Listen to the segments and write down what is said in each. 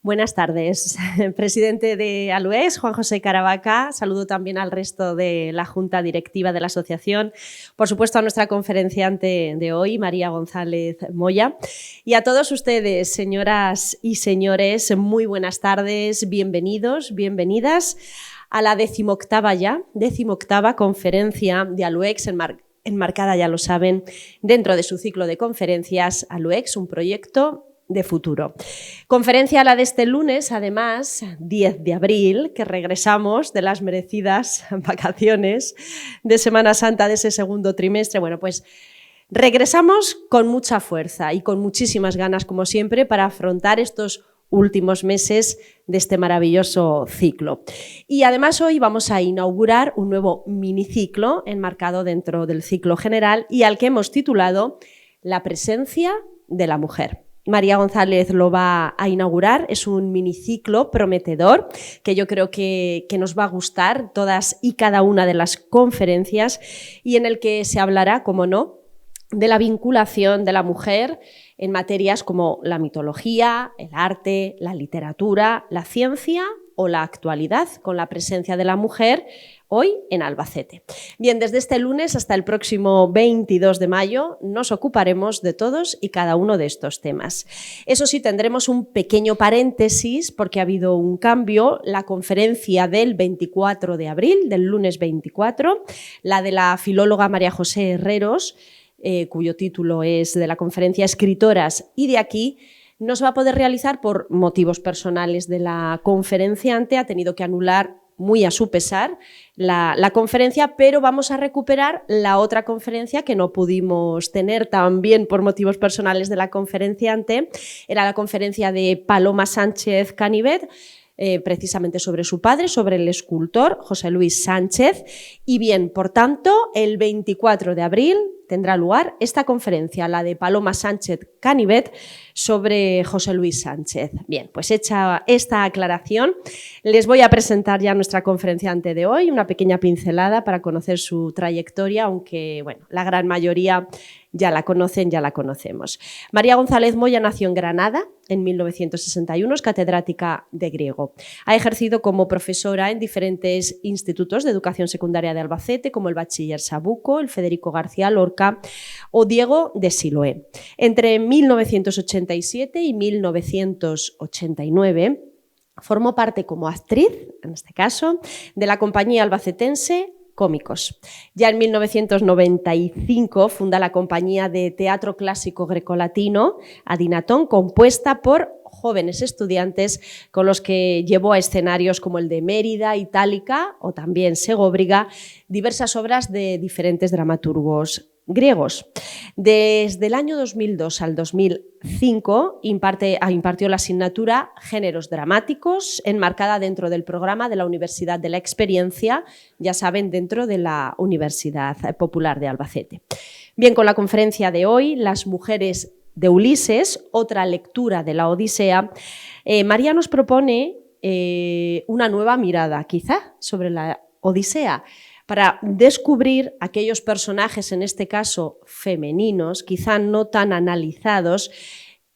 Buenas tardes, presidente de ALUEX, Juan José Caravaca. Saludo también al resto de la Junta Directiva de la Asociación. Por supuesto, a nuestra conferenciante de hoy, María González Moya. Y a todos ustedes, señoras y señores, muy buenas tardes, bienvenidos, bienvenidas a la 18ª conferencia de ALUEX enmarcada, ya lo saben, dentro de su ciclo de conferencias ALUEX, un proyecto de futuro. Conferencia la de este lunes, además, 10 de abril, que regresamos de las merecidas vacaciones de Semana Santa de ese segundo trimestre. Bueno, pues regresamos con mucha fuerza y con muchísimas ganas, como siempre, para afrontar estos últimos meses de este maravilloso ciclo. Y además hoy vamos a inaugurar un nuevo miniciclo enmarcado dentro del ciclo general y al que hemos titulado La presencia de la mujer. María González lo va a inaugurar, es un miniciclo prometedor que yo creo que nos va a gustar todas y cada una de las conferencias y en el que se hablará, como no, de la vinculación de la mujer en materias como la mitología, el arte, la literatura, la ciencia o la actualidad, con la presencia de la mujer hoy en Albacete. Bien, desde este lunes hasta el próximo 22 de mayo nos ocuparemos de todos y cada uno de estos temas. Eso sí, tendremos un pequeño paréntesis porque ha habido un cambio. La conferencia del 24 de abril, del lunes 24, la de la filóloga María José Herreros, cuyo título es de la conferencia Escritoras, y de aquí no se va a poder realizar por motivos personales de la conferenciante, ha tenido que anular muy a su pesar la conferencia, pero vamos a recuperar la otra conferencia que no pudimos tener también por motivos personales de la conferenciante. Era la conferencia de Paloma Sánchez Canivet, precisamente sobre su padre, sobre el escultor José Luis Sánchez. Y bien, por tanto, el 24 de abril tendrá lugar esta conferencia, la de Paloma Sánchez Canivet, sobre José Luis Sánchez. Bien, pues hecha esta aclaración, les voy a presentar ya a nuestra conferenciante de hoy, una pequeña pincelada para conocer su trayectoria, aunque bueno, la gran mayoría ya la conocen, ya la conocemos. María González Moya nació en Granada en 1961, es catedrática de griego. Ha ejercido como profesora en diferentes institutos de educación secundaria de Albacete, como el Bachiller Sabuco, el Federico García Lorca o Diego de Siloé. Entre 1987 y 1989 formó parte como actriz, en este caso, de la compañía albacetense Cómicos. Ya en 1995 funda la compañía de teatro clásico grecolatino Adinatón, compuesta por jóvenes estudiantes con los que llevó a escenarios como el de Mérida, Itálica o también Segóbriga diversas obras de diferentes dramaturgos griegos. Desde el año 2002 al 2005 impartió la asignatura Géneros Dramáticos, enmarcada dentro del programa de la Universidad de la Experiencia, ya saben, dentro de la Universidad Popular de Albacete. Bien, con la conferencia de hoy, Las mujeres de Ulises, otra lectura de la Odisea, María nos propone una nueva mirada, quizá, sobre la Odisea, para descubrir aquellos personajes, en este caso femeninos, quizá no tan analizados,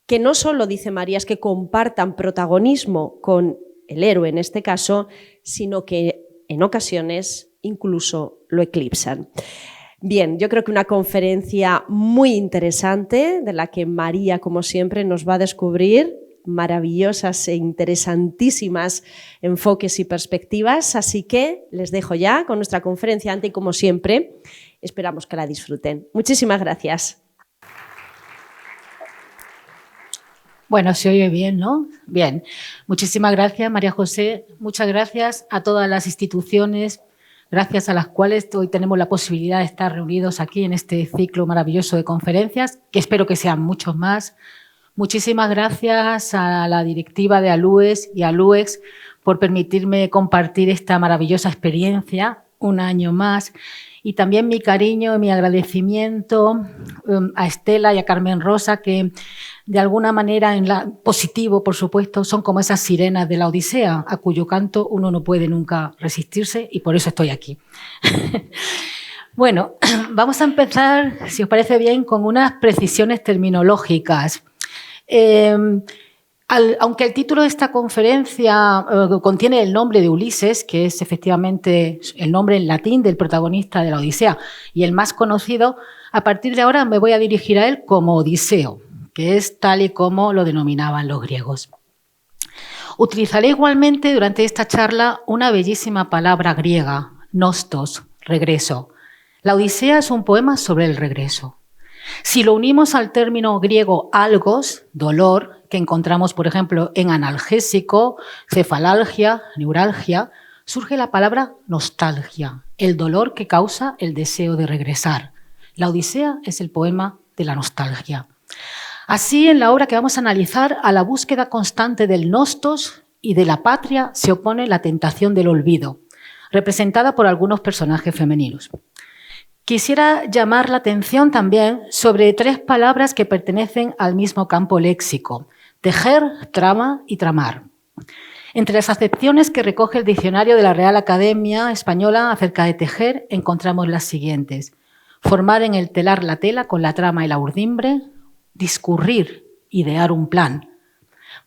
que no solo, dice María, es que compartan protagonismo con el héroe en este caso, sino que en ocasiones incluso lo eclipsan. Bien, yo creo que una conferencia muy interesante de la que María, como siempre, nos va a descubrir maravillosas e interesantísimas enfoques y perspectivas, así que les dejo ya con nuestra conferenciante y, como siempre, esperamos que la disfruten. Muchísimas gracias. Bueno, se oye bien, ¿no? Bien. Muchísimas gracias, María José. Muchas gracias a todas las instituciones, gracias a las cuales hoy tenemos la posibilidad de estar reunidos aquí en este ciclo maravilloso de conferencias, que espero que sean muchos más. Muchísimas gracias a la directiva de ALUEX y ALUEX por permitirme compartir esta maravillosa experiencia un año más. Y también mi cariño y mi agradecimiento a Estela y a Carmen Rosa, que de alguna manera, positivo, por supuesto, son como esas sirenas de la Odisea, a cuyo canto uno no puede nunca resistirse, y por eso estoy aquí. Bueno, vamos a empezar, si os parece bien, con unas precisiones terminológicas. Aunque el título de esta conferencia contiene el nombre de Ulises, que es efectivamente el nombre en latín del protagonista de la Odisea y el más conocido, a partir de ahora me voy a dirigir a él como Odiseo, que es tal y como lo denominaban los griegos. Utilizaré igualmente durante esta charla una bellísima palabra griega, nostos, regreso. La Odisea es un poema sobre el regreso. Si lo unimos al término griego algos, dolor, que encontramos, por ejemplo, en analgésico, cefalalgia, neuralgia, surge la palabra nostalgia, el dolor que causa el deseo de regresar. La Odisea es el poema de la nostalgia. Así, en la obra que vamos a analizar, a la búsqueda constante del nostos y de la patria se opone la tentación del olvido, representada por algunos personajes femeninos. Quisiera llamar la atención también sobre 3 palabras que pertenecen al mismo campo léxico: tejer, trama y tramar. Entre las acepciones que recoge el diccionario de la Real Academia Española acerca de tejer, encontramos las siguientes: formar en el telar la tela con la trama y la urdimbre, discurrir, idear un plan.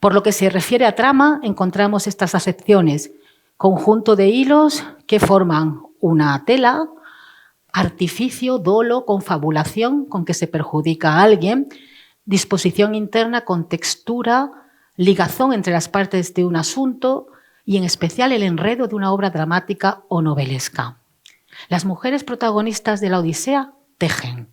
Por lo que se refiere a trama, encontramos estas acepciones: conjunto de hilos que forman una tela, artificio, dolo, confabulación con que se perjudica a alguien, disposición interna con textura, ligazón entre las partes de un asunto y en especial el enredo de una obra dramática o novelesca. Las mujeres protagonistas de la Odisea tejen,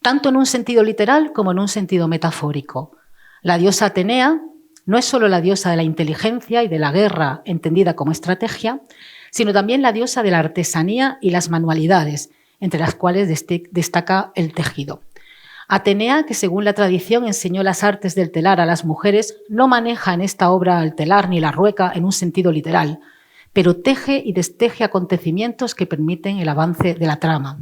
tanto en un sentido literal como en un sentido metafórico. La diosa Atenea no es solo la diosa de la inteligencia y de la guerra entendida como estrategia, sino también la diosa de la artesanía y las manualidades, entre las cuales destaca el tejido. Atenea, que según la tradición enseñó las artes del telar a las mujeres, no maneja en esta obra el telar ni la rueca en un sentido literal, pero teje y desteje acontecimientos que permiten el avance de la trama.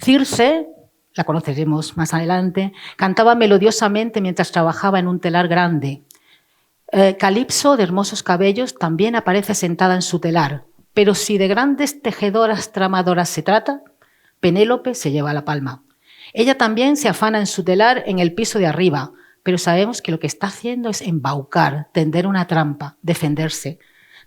Circe, la conoceremos más adelante, cantaba melodiosamente mientras trabajaba en un telar grande. Calipso, de hermosos cabellos, también aparece sentada en su telar, pero si de grandes tejedoras tramadoras se trata, Penélope se lleva la palma. Ella también se afana en su telar en el piso de arriba, pero sabemos que lo que está haciendo es embaucar, tender una trampa, defenderse,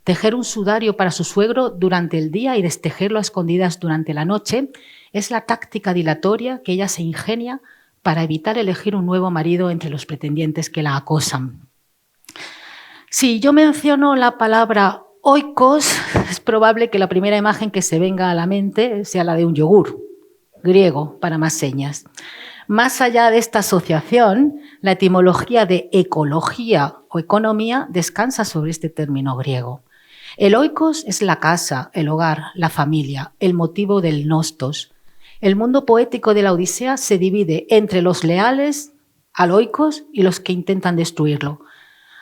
tejer un sudario para su suegro durante el día y destejerlo a escondidas durante la noche. Es la táctica dilatoria que ella se ingenia para evitar elegir un nuevo marido entre los pretendientes que la acosan. Si yo menciono la palabra oikos, es probable que la primera imagen que se venga a la mente sea la de un yogur, griego para más señas. Más allá de esta asociación, la etimología de ecología o economía descansa sobre este término griego. El oikos es la casa, el hogar, la familia, el motivo del nostos. El mundo poético de la Odisea se divide entre los leales al oikos y los que intentan destruirlo.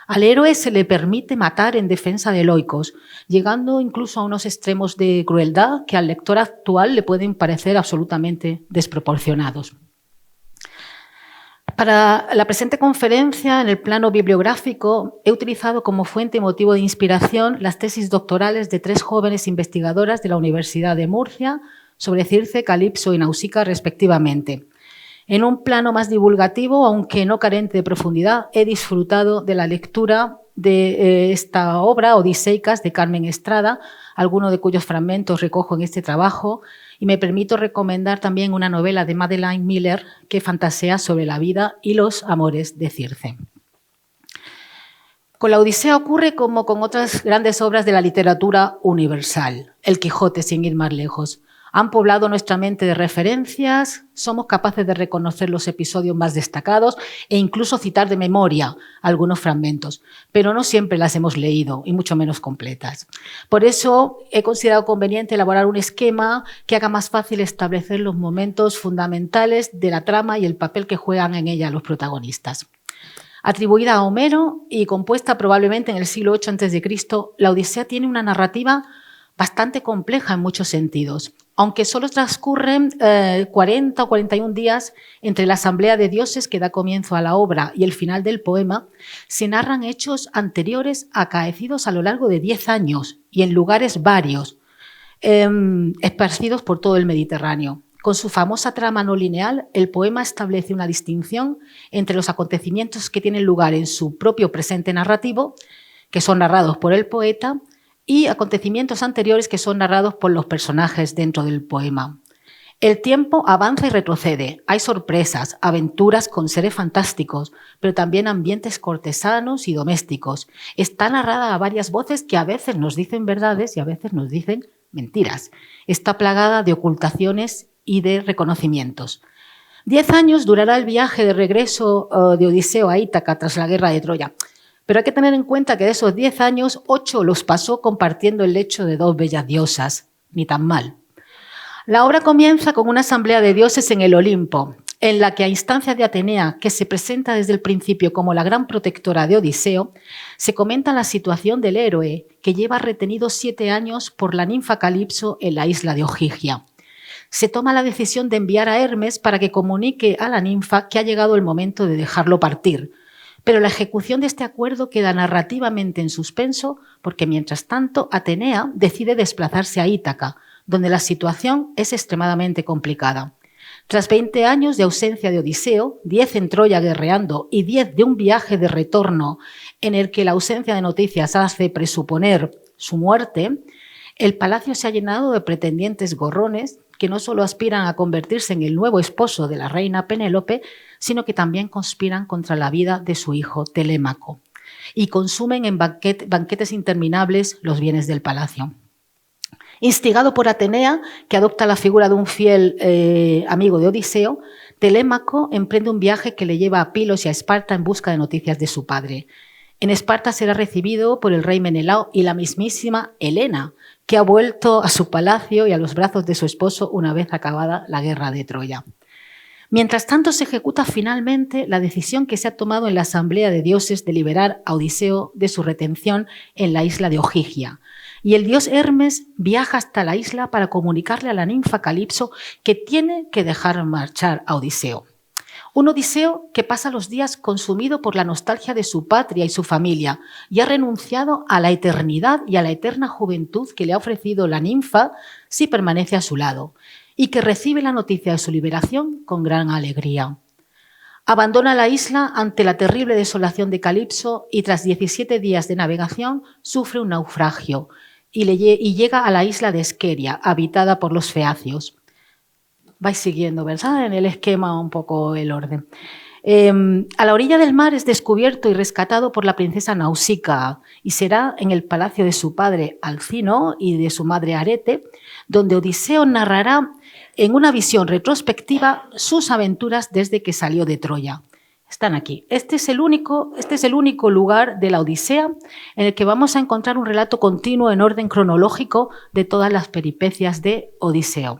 Al héroe se le permite matar en defensa del oikos, llegando incluso a unos extremos de crueldad que al lector actual le pueden parecer absolutamente desproporcionados. Para la presente conferencia, en el plano bibliográfico, he utilizado como fuente y motivo de inspiración las tesis doctorales de 3 jóvenes investigadoras de la Universidad de Murcia sobre Circe, Calipso y Nausicaa, respectivamente. En un plano más divulgativo, aunque no carente de profundidad, he disfrutado de la lectura de esta obra, Odiseicas, de Carmen Estrada, algunos de cuyos fragmentos recojo en este trabajo, y me permito recomendar también una novela de Madeleine Miller que fantasea sobre la vida y los amores de Circe. Con la Odisea ocurre como con otras grandes obras de la literatura universal. El Quijote, sin ir más lejos. Han poblado nuestra mente de referencias, somos capaces de reconocer los episodios más destacados e incluso citar de memoria algunos fragmentos, pero no siempre las hemos leído y mucho menos completas. Por eso he considerado conveniente elaborar un esquema que haga más fácil establecer los momentos fundamentales de la trama y el papel que juegan en ella los protagonistas. Atribuida a Homero y compuesta probablemente en el siglo VIII a.C., la Odisea tiene una narrativa bastante compleja en muchos sentidos. Aunque solo transcurren 40 o 41 días entre la asamblea de dioses que da comienzo a la obra y el final del poema, se narran hechos anteriores acaecidos a lo largo de 10 años y en lugares varios, esparcidos por todo el Mediterráneo. Con su famosa trama no lineal, el poema establece una distinción entre los acontecimientos que tienen lugar en su propio presente narrativo, que son narrados por el poeta, y acontecimientos anteriores que son narrados por los personajes dentro del poema. El tiempo avanza y retrocede, hay sorpresas, aventuras con seres fantásticos, pero también ambientes cortesanos y domésticos. Está narrada a varias voces que a veces nos dicen verdades y a veces nos dicen mentiras. Está plagada de ocultaciones y de reconocimientos. 10 años durará el viaje de regreso de Odiseo a Ítaca tras la guerra de Troya. Pero hay que tener en cuenta que de esos 10 años, 8 los pasó compartiendo el lecho de 2 bellas diosas. Ni tan mal. La obra comienza con una asamblea de dioses en el Olimpo, en la que a instancias de Atenea, que se presenta desde el principio como la gran protectora de Odiseo, se comenta la situación del héroe, que lleva retenido 7 años por la ninfa Calipso en la isla de Ogygia. Se toma la decisión de enviar a Hermes para que comunique a la ninfa que ha llegado el momento de dejarlo partir. Pero la ejecución de este acuerdo queda narrativamente en suspenso porque, mientras tanto, Atenea decide desplazarse a Ítaca, donde la situación es extremadamente complicada. Tras 20 años de ausencia de Odiseo, 10 en Troya guerreando y 10 de un viaje de retorno en el que la ausencia de noticias hace presuponer su muerte, el palacio se ha llenado de pretendientes gorrones que no solo aspiran a convertirse en el nuevo esposo de la reina Penélope, sino que también conspiran contra la vida de su hijo Telémaco y consumen en banquetes interminables los bienes del palacio. Instigado por Atenea, que adopta la figura de un fiel amigo de Odiseo, Telémaco emprende un viaje que le lleva a Pilos y a Esparta en busca de noticias de su padre. En Esparta será recibido por el rey Menelao y la mismísima Helena, que ha vuelto a su palacio y a los brazos de su esposo una vez acabada la guerra de Troya. Mientras tanto, se ejecuta finalmente la decisión que se ha tomado en la Asamblea de Dioses de liberar a Odiseo de su retención en la isla de Ogygia. Y el dios Hermes viaja hasta la isla para comunicarle a la ninfa Calipso que tiene que dejar marchar a Odiseo. Un Odiseo que pasa los días consumido por la nostalgia de su patria y su familia y ha renunciado a la eternidad y a la eterna juventud que le ha ofrecido la ninfa si permanece a su lado, y que recibe la noticia de su liberación con gran alegría. Abandona la isla ante la terrible desolación de Calipso y tras 17 días de navegación sufre un naufragio y llega a la isla de Esqueria, habitada por los feacios. Vais siguiendo, ¿verdad? En el esquema un poco el orden. A la orilla del mar es descubierto y rescatado por la princesa Nausica y será en el palacio de su padre Alcino y de su madre Arete, donde Odiseo narrará en una visión retrospectiva sus aventuras desde que salió de Troya. Están aquí. Este es el único lugar de la Odisea en el que vamos a encontrar un relato continuo en orden cronológico de todas las peripecias de Odiseo,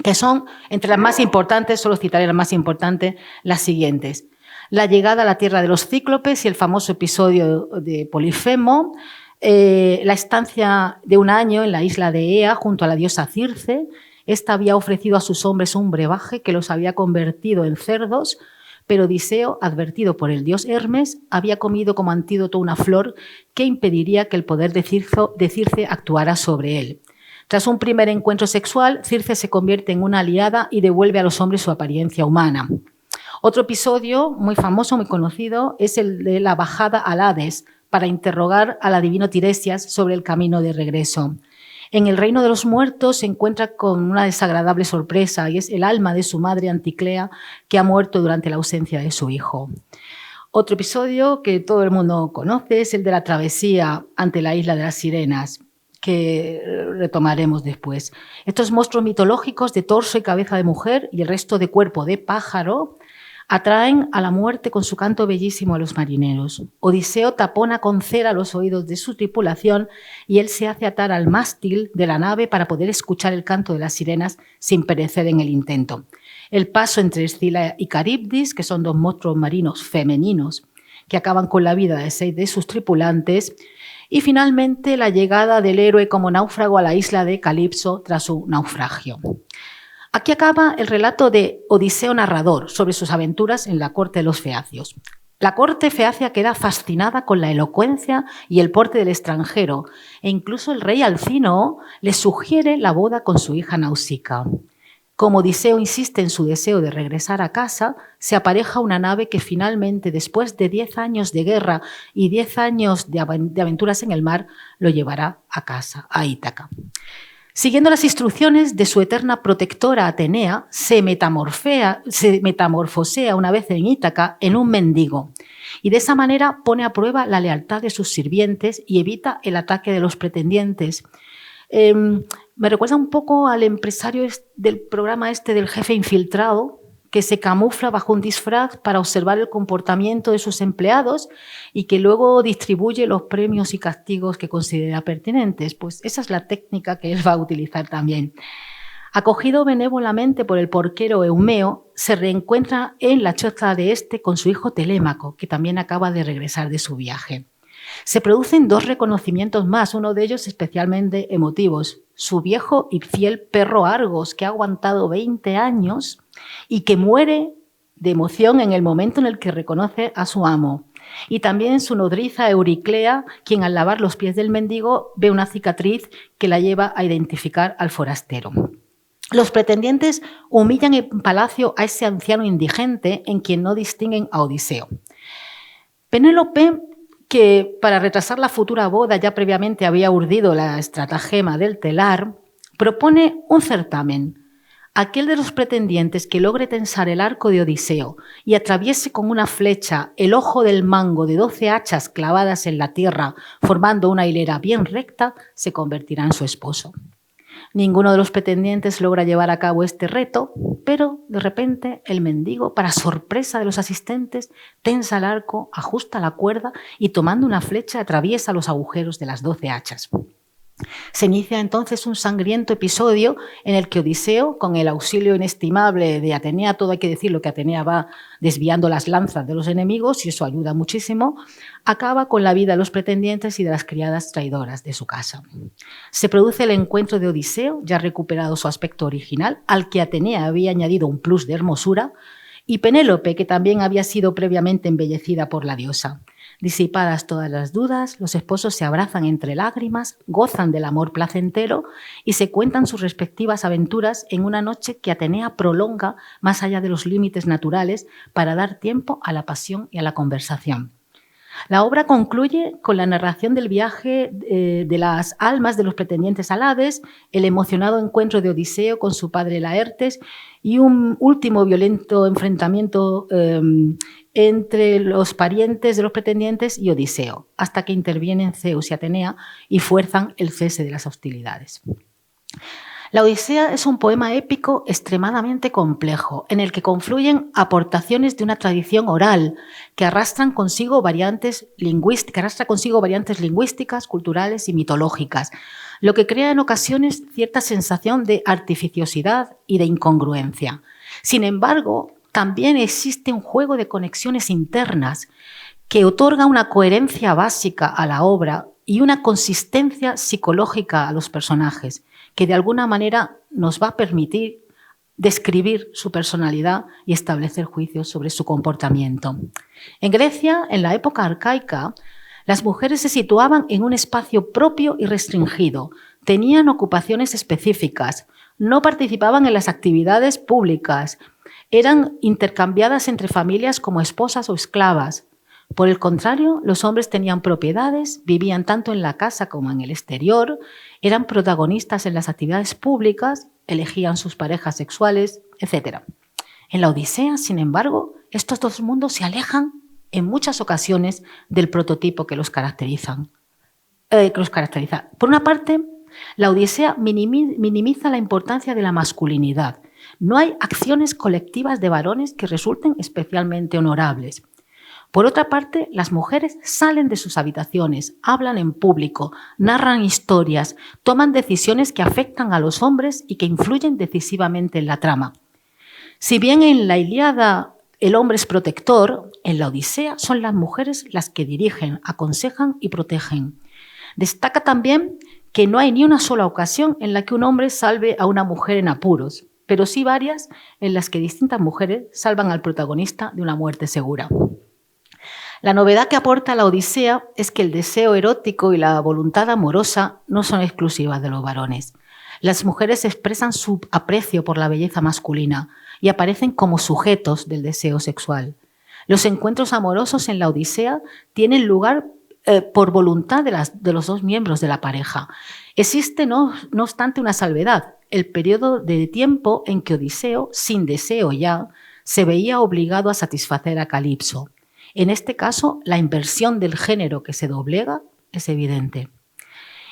que son, entre las más importantes, solo citaré las más importantes, las siguientes. La llegada a la tierra de los cíclopes y el famoso episodio de Polifemo, la estancia de 1 año en la isla de Ea junto a la diosa Circe. Esta había ofrecido a sus hombres un brebaje que los había convertido en cerdos, pero Odiseo, advertido por el dios Hermes, había comido como antídoto una flor que impediría que el poder de Circe actuara sobre él. Tras un primer encuentro sexual, Circe se convierte en una aliada y devuelve a los hombres su apariencia humana. Otro episodio muy famoso, muy conocido, es el de la bajada al Hades para interrogar al adivino Tiresias sobre el camino de regreso. En el reino de los muertos se encuentra con una desagradable sorpresa y es el alma de su madre Anticlea que ha muerto durante la ausencia de su hijo. Otro episodio que todo el mundo conoce es el de la travesía ante la isla de las sirenas, que retomaremos después. Estos monstruos mitológicos de torso y cabeza de mujer y el resto de cuerpo de pájaro atraen a la muerte con su canto bellísimo a los marineros. Odiseo tapona con cera los oídos de su tripulación y él se hace atar al mástil de la nave para poder escuchar el canto de las sirenas sin perecer en el intento. El paso entre Escila y Caribdis, que son 2 monstruos marinos femeninos que acaban con la vida de 6 de sus tripulantes, y finalmente la llegada del héroe como náufrago a la isla de Calipso tras su naufragio. Aquí acaba el relato de Odiseo narrador sobre sus aventuras en la corte de los feacios. La corte feacia queda fascinada con la elocuencia y el porte del extranjero, e incluso el rey Alcino le sugiere la boda con su hija Nausica. Como Odiseo insiste en su deseo de regresar a casa, se apareja una nave que finalmente, después de 10 años de guerra y 10 años de aventuras en el mar, lo llevará a casa, a Ítaca. Siguiendo las instrucciones de su eterna protectora Atenea, se metamorfosea una vez en Ítaca en un mendigo y de esa manera pone a prueba la lealtad de sus sirvientes y evita el ataque de los pretendientes. Me recuerda un poco al empresario del programa del jefe infiltrado, que se camufla bajo un disfraz para observar el comportamiento de sus empleados y que luego distribuye los premios y castigos que considera pertinentes. Pues esa es la técnica que él va a utilizar también. Acogido benévolamente por el porquero Eumeo, se reencuentra en la choza de con su hijo Telémaco, que también acaba de regresar de su viaje. Se producen 2 reconocimientos más, uno de ellos especialmente emotivos. Su viejo y fiel perro Argos, que ha aguantado 20 años y que muere de emoción en el momento en el que reconoce a su amo. Y también su nodriza Euriclea, quien al lavar los pies del mendigo ve una cicatriz que la lleva a identificar al forastero. Los pretendientes humillan en palacio a ese anciano indigente en quien no distinguen a Odiseo. Penélope, que para retrasar la futura boda ya previamente había urdido la estratagema del telar, propone un certamen. Aquel de los pretendientes que logre tensar el arco de Odiseo y atraviese con una flecha el ojo del mango de 12 hachas clavadas en la tierra, formando una hilera bien recta, se convertirá en su esposo. Ninguno de los pretendientes logra llevar a cabo este reto, pero de repente el mendigo, para sorpresa de los asistentes, tensa el arco, ajusta la cuerda y tomando una flecha atraviesa los agujeros de las 12 hachas. Se inicia entonces un sangriento episodio en el que Odiseo, con el auxilio inestimable de Atenea, todo hay que decirlo que Atenea va desviando las lanzas de los enemigos y eso ayuda muchísimo, acaba con la vida de los pretendientes y de las criadas traidoras de su casa. Se produce el encuentro de Odiseo, ya recuperado su aspecto original, al que Atenea había añadido un plus de hermosura, y Penélope, que también había sido previamente embellecida por la diosa. Disipadas todas las dudas, los esposos se abrazan entre lágrimas, gozan del amor placentero y se cuentan sus respectivas aventuras en una noche que Atenea prolonga más allá de los límites naturales para dar tiempo a la pasión y a la conversación. La obra concluye con la narración del viaje de las almas de los pretendientes al Hades, el emocionado encuentro de Odiseo con su padre Laertes y un último violento enfrentamiento entre los parientes de los pretendientes y Odiseo, hasta que intervienen Zeus y Atenea y fuerzan el cese de las hostilidades. La Odisea es un poema épico extremadamente complejo, en el que confluyen aportaciones de una tradición oral que arrastra consigo variantes lingüísticas, culturales y mitológicas, lo que crea en ocasiones cierta sensación de artificiosidad y de incongruencia. Sin embargo, también existe un juego de conexiones internas que otorga una coherencia básica a la obra y una consistencia psicológica a los personajes, que de alguna manera nos va a permitir describir su personalidad y establecer juicios sobre su comportamiento. En Grecia, en la época arcaica, las mujeres se situaban en un espacio propio y restringido, tenían ocupaciones específicas, no participaban en las actividades públicas, eran intercambiadas entre familias como esposas o esclavas. Por el contrario, los hombres tenían propiedades, vivían tanto en la casa como en el exterior, eran protagonistas en las actividades públicas, elegían sus parejas sexuales, etc. En la Odisea, sin embargo, estos dos mundos se alejan en muchas ocasiones del prototipo que los caracteriza. Por una parte, la Odisea minimiza la importancia de la masculinidad. No hay acciones colectivas de varones que resulten especialmente honorables. Por otra parte, las mujeres salen de sus habitaciones, hablan en público, narran historias, toman decisiones que afectan a los hombres y que influyen decisivamente en la trama. Si bien en la Ilíada el hombre es protector, en la Odisea son las mujeres las que dirigen, aconsejan y protegen. Destaca también que no hay ni una sola ocasión en la que un hombre salve a una mujer en apuros, pero sí varias en las que distintas mujeres salvan al protagonista de una muerte segura. La novedad que aporta la Odisea es que el deseo erótico y la voluntad amorosa no son exclusivas de los varones. Las mujeres expresan su aprecio por la belleza masculina y aparecen como sujetos del deseo sexual. Los encuentros amorosos en la Odisea tienen lugar por voluntad de los dos miembros de la pareja. Existe, no obstante, una salvedad: el periodo de tiempo en que Odiseo, sin deseo ya, se veía obligado a satisfacer a Calipso. En este caso, la inversión del género que se doblega es evidente.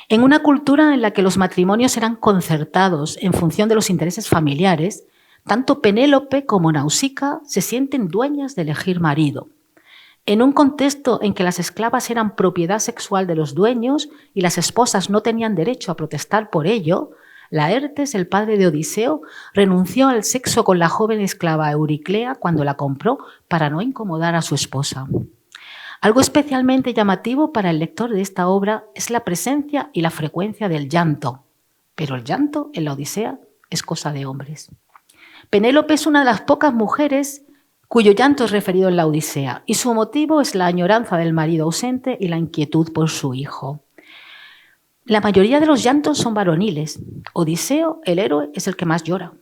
En una cultura en la que los matrimonios eran concertados en función de los intereses familiares, tanto Penélope como Nausicaa se sienten dueñas de elegir marido. En un contexto en que las esclavas eran propiedad sexual de los dueños y las esposas no tenían derecho a protestar por ello, Laertes, el padre de Odiseo, renunció al sexo con la joven esclava Euriclea cuando la compró para no incomodar a su esposa. Algo especialmente llamativo para el lector de esta obra es la presencia y la frecuencia del llanto. Pero el llanto en la Odisea es cosa de hombres. Penélope es una de las pocas mujeres cuyo llanto es referido en la Odisea, y su motivo es la añoranza del marido ausente y la inquietud por su hijo. La mayoría de los llantos son varoniles. Odiseo, el héroe, es el que más llora.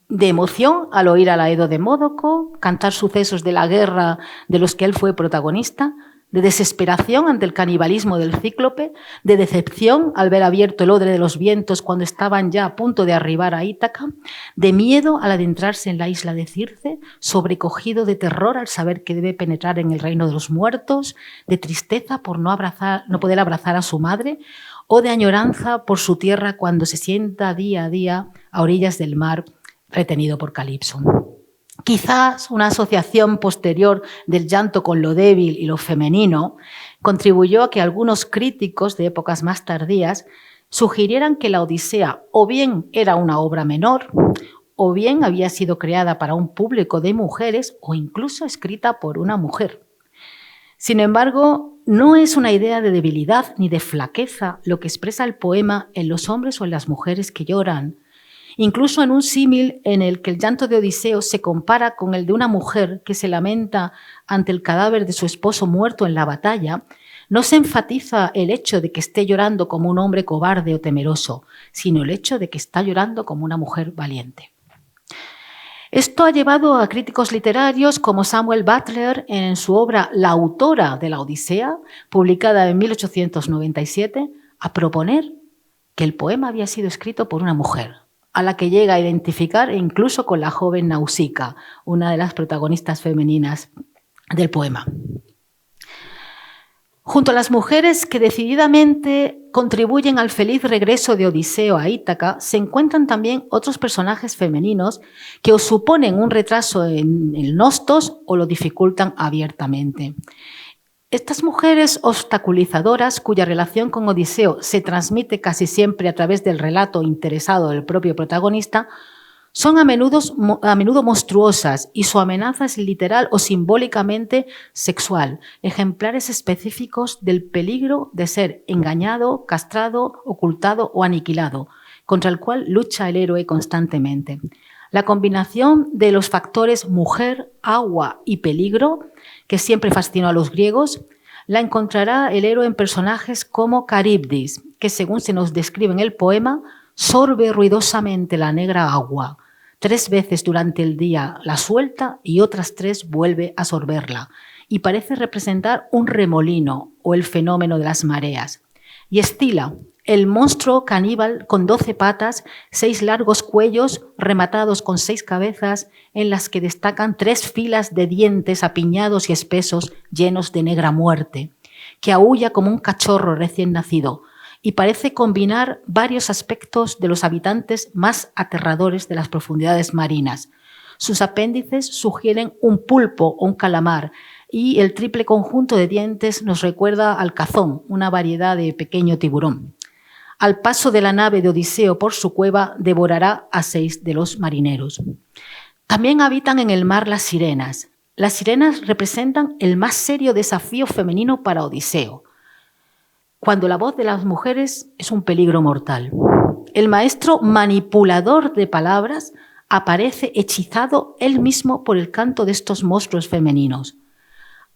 De emoción al oír al Aedo de Módoco cantar sucesos de la guerra de los que él fue protagonista, de desesperación ante el canibalismo del Cíclope, de decepción al ver abierto el odre de los vientos cuando estaban ya a punto de arribar a Ítaca, de miedo al adentrarse en la isla de Circe, sobrecogido de terror al saber que debe penetrar en el reino de los muertos, de tristeza por no poder abrazar a su madre, o de añoranza por su tierra cuando se sienta día a día a orillas del mar retenido por Calipso. Quizás una asociación posterior del llanto con lo débil y lo femenino contribuyó a que algunos críticos de épocas más tardías sugirieran que la Odisea o bien era una obra menor, o bien había sido creada para un público de mujeres o incluso escrita por una mujer. Sin embargo, no es una idea de debilidad ni de flaqueza lo que expresa el poema en los hombres o en las mujeres que lloran. Incluso en un símil en el que el llanto de Odiseo se compara con el de una mujer que se lamenta ante el cadáver de su esposo muerto en la batalla, no se enfatiza el hecho de que esté llorando como un hombre cobarde o temeroso, sino el hecho de que está llorando como una mujer valiente. Esto ha llevado a críticos literarios como Samuel Butler en su obra La autora de la Odisea, publicada en 1897, a proponer que el poema había sido escrito por una mujer, a la que llega a identificar incluso con la joven Nausicaa, una de las protagonistas femeninas del poema. Junto a las mujeres que decididamente contribuyen al feliz regreso de Odiseo a Ítaca, se encuentran también otros personajes femeninos que o suponen un retraso en el nostos o lo dificultan abiertamente. Estas mujeres obstaculizadoras, cuya relación con Odiseo se transmite casi siempre a través del relato interesado del propio protagonista, son a menudo monstruosas y su amenaza es literal o simbólicamente sexual, ejemplares específicos del peligro de ser engañado, castrado, ocultado o aniquilado, contra el cual lucha el héroe constantemente. La combinación de los factores mujer, agua y peligro, que siempre fascinó a los griegos, la encontrará el héroe en personajes como Caribdis, que según se nos describe en el poema, sorbe ruidosamente la negra agua. 3 veces durante el día la suelta y otras 3 vuelve a sorberla, y parece representar un remolino o el fenómeno de las mareas. Y Escila, el monstruo caníbal con 12 patas, 6 largos cuellos rematados con 6 cabezas, en las que destacan 3 filas de dientes apiñados y espesos llenos de negra muerte, que aúlla como un cachorro recién nacido, y parece combinar varios aspectos de los habitantes más aterradores de las profundidades marinas. Sus apéndices sugieren un pulpo o un calamar, y el triple conjunto de dientes nos recuerda al cazón, una variedad de pequeño tiburón. Al paso de la nave de Odiseo por su cueva, devorará a 6 de los marineros. También habitan en el mar las sirenas. Las sirenas representan el más serio desafío femenino para Odiseo, cuando la voz de las mujeres es un peligro mortal. El maestro manipulador de palabras aparece hechizado él mismo por el canto de estos monstruos femeninos.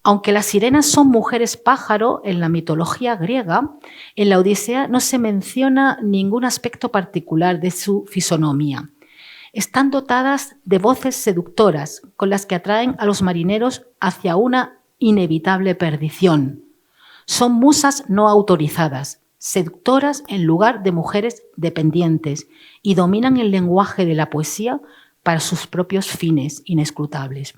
Aunque las sirenas son mujeres pájaro en la mitología griega, en la Odisea no se menciona ningún aspecto particular de su fisonomía. Están dotadas de voces seductoras con las que atraen a los marineros hacia una inevitable perdición. Son musas no autorizadas, seductoras en lugar de mujeres dependientes, y dominan el lenguaje de la poesía para sus propios fines inescrutables.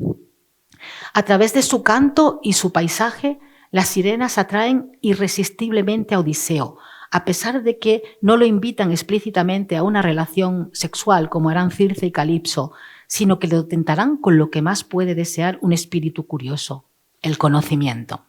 A través de su canto y su paisaje, las sirenas atraen irresistiblemente a Odiseo, a pesar de que no lo invitan explícitamente a una relación sexual como harán Circe y Calipso, sino que lo tentarán con lo que más puede desear un espíritu curioso, el conocimiento.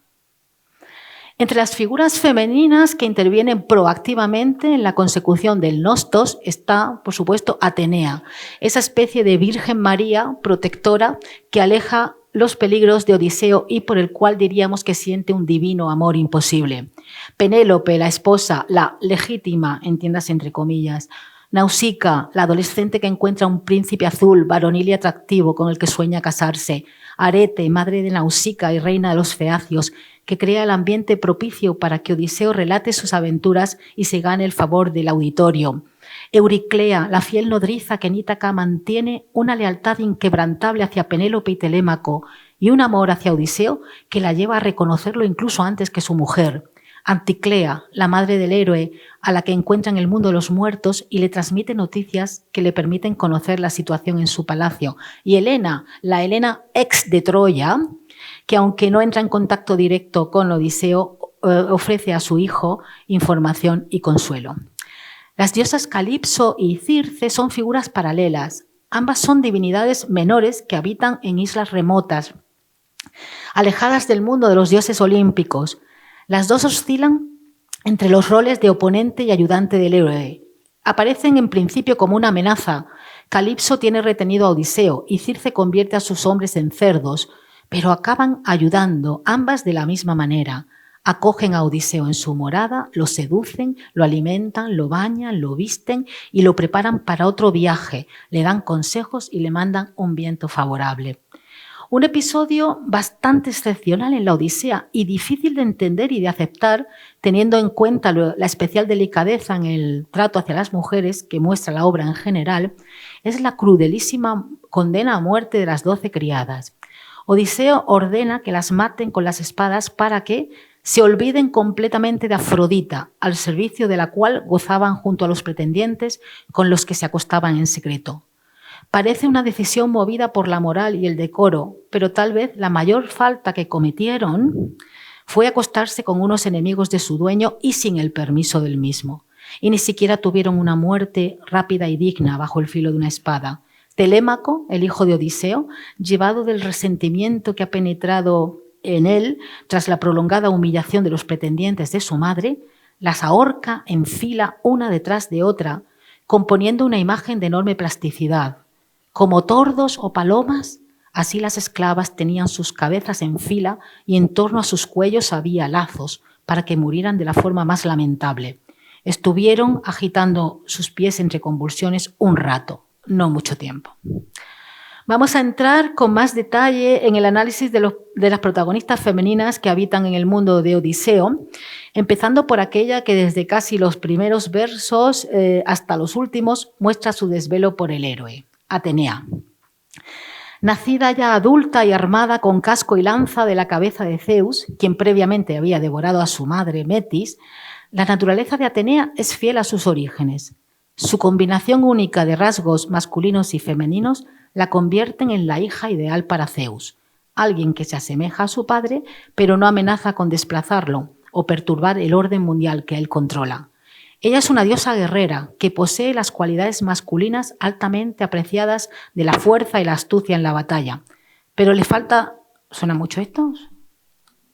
Entre las figuras femeninas que intervienen proactivamente en la consecución del nostos está, por supuesto, Atenea, esa especie de Virgen María protectora que aleja los peligros de Odiseo y por el cual diríamos que siente un divino amor imposible. Penélope, la esposa, la legítima, entiéndase entre comillas. Nausicaa, la adolescente que encuentra un príncipe azul, varonil y atractivo con el que sueña casarse. Arete, madre de Nausicaa y reina de los feacios, que crea el ambiente propicio para que Odiseo relate sus aventuras y se gane el favor del auditorio. Euriclea, la fiel nodriza que en Ítaca mantiene una lealtad inquebrantable hacia Penélope y Telémaco y un amor hacia Odiseo que la lleva a reconocerlo incluso antes que su mujer. Anticlea, la madre del héroe, a la que encuentra en el mundo de los muertos y le transmite noticias que le permiten conocer la situación en su palacio. Y Helena, la Helena ex de Troya, que aunque no entra en contacto directo con Odiseo, ofrece a su hijo información y consuelo. Las diosas Calipso y Circe son figuras paralelas. Ambas son divinidades menores que habitan en islas remotas, alejadas del mundo de los dioses olímpicos. Las dos oscilan entre los roles de oponente y ayudante del héroe. Aparecen en principio como una amenaza. Calipso tiene retenido a Odiseo y Circe convierte a sus hombres en cerdos, pero acaban ayudando, ambas de la misma manera. Acogen a Odiseo en su morada, lo seducen, lo alimentan, lo bañan, lo visten y lo preparan para otro viaje, le dan consejos y le mandan un viento favorable. Un episodio bastante excepcional en la Odisea y difícil de entender y de aceptar, teniendo en cuenta la especial delicadeza en el trato hacia las mujeres que muestra la obra en general, es la crudelísima condena a muerte de las 12 criadas. Odiseo ordena que las maten con las espadas para que se olviden completamente de Afrodita, al servicio de la cual gozaban junto a los pretendientes con los que se acostaban en secreto. Parece una decisión movida por la moral y el decoro, pero tal vez la mayor falta que cometieron fue acostarse con unos enemigos de su dueño y sin el permiso del mismo. Y ni siquiera tuvieron una muerte rápida y digna bajo el filo de una espada. Telémaco, el hijo de Odiseo, llevado del resentimiento que ha penetrado en él tras la prolongada humillación de los pretendientes de su madre, las ahorca en fila una detrás de otra, componiendo una imagen de enorme plasticidad. Como tordos o palomas, así las esclavas tenían sus cabezas en fila y en torno a sus cuellos había lazos para que murieran de la forma más lamentable. Estuvieron agitando sus pies entre convulsiones un rato, no mucho tiempo. Vamos a entrar con más detalle en el análisis de las protagonistas femeninas que habitan en el mundo de Odiseo, empezando por aquella que desde casi los primeros versos hasta los últimos muestra su desvelo por el héroe, Atenea. Nacida ya adulta y armada con casco y lanza de la cabeza de Zeus, quien previamente había devorado a su madre Metis, la naturaleza de Atenea es fiel a sus orígenes. Su combinación única de rasgos masculinos y femeninos la convierten en la hija ideal para Zeus, alguien que se asemeja a su padre, pero no amenaza con desplazarlo o perturbar el orden mundial que él controla. Ella es una diosa guerrera que posee las cualidades masculinas altamente apreciadas de la fuerza y la astucia en la batalla, pero le falta... ¿Suena mucho esto?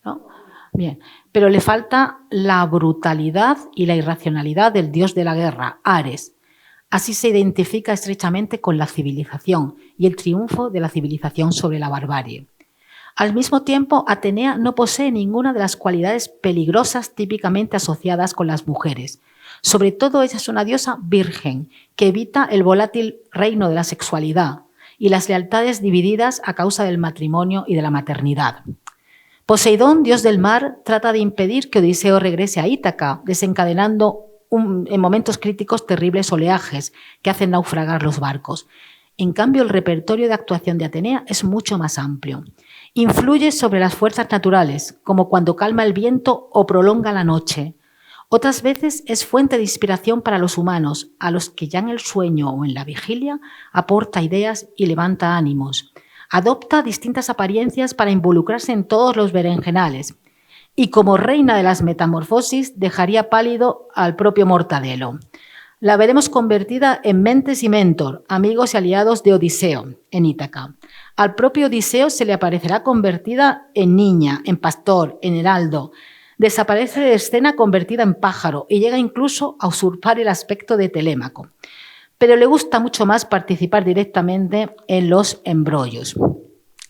¿No? Bien, pero le falta la brutalidad y la irracionalidad del dios de la guerra, Ares. Así se identifica estrechamente con la civilización y el triunfo de la civilización sobre la barbarie. Al mismo tiempo, Atenea no posee ninguna de las cualidades peligrosas típicamente asociadas con las mujeres. Sobre todo, ella es una diosa virgen que evita el volátil reino de la sexualidad y las lealtades divididas a causa del matrimonio y de la maternidad. Poseidón, dios del mar, trata de impedir que Odiseo regrese a Ítaca, desencadenando en momentos críticos terribles oleajes que hacen naufragar los barcos. En cambio, el repertorio de actuación de Atenea es mucho más amplio. Influye sobre las fuerzas naturales, como cuando calma el viento o prolonga la noche. Otras veces es fuente de inspiración para los humanos, a los que ya en el sueño o en la vigilia aporta ideas y levanta ánimos. Adopta distintas apariencias para involucrarse en todos los berenjenales. Y como reina de las metamorfosis, dejaría pálido al propio Mortadelo. La veremos convertida en Mentes y Mentor, amigos y aliados de Odiseo, en Ítaca. Al propio Odiseo se le aparecerá convertida en niña, en pastor, en heraldo. Desaparece de escena convertida en pájaro y llega incluso a usurpar el aspecto de Telémaco. Pero le gusta mucho más participar directamente en los embrollos.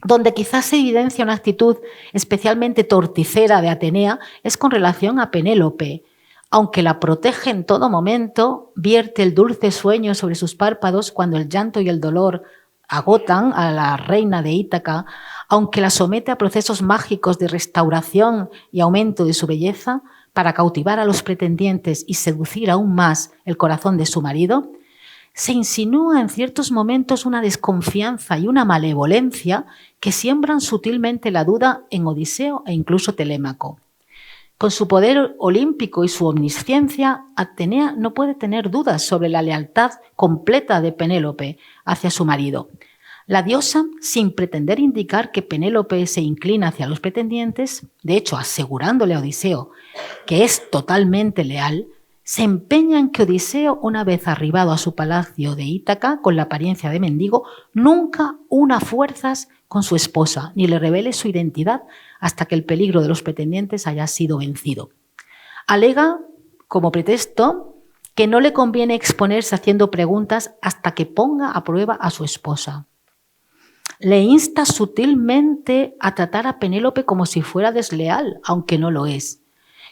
Donde quizás se evidencia una actitud especialmente torticera de Atenea es con relación a Penélope. Aunque la protege en todo momento, vierte el dulce sueño sobre sus párpados cuando el llanto y el dolor agotan a la reina de Ítaca, aunque la somete a procesos mágicos de restauración y aumento de su belleza para cautivar a los pretendientes y seducir aún más el corazón de su marido, se insinúa en ciertos momentos una desconfianza y una malevolencia que siembran sutilmente la duda en Odiseo e incluso Telémaco. Con su poder olímpico y su omnisciencia, Atenea no puede tener dudas sobre la lealtad completa de Penélope hacia su marido. La diosa, sin pretender indicar que Penélope se inclina hacia los pretendientes, de hecho asegurándole a Odiseo que es totalmente leal, se empeña en que Odiseo, una vez arribado a su palacio de Ítaca con la apariencia de mendigo, nunca una fuerzas con su esposa, ni le revele su identidad hasta que el peligro de los pretendientes haya sido vencido. Alega, como pretexto, que no le conviene exponerse haciendo preguntas hasta que ponga a prueba a su esposa. Le insta sutilmente a tratar a Penélope como si fuera desleal, aunque no lo es.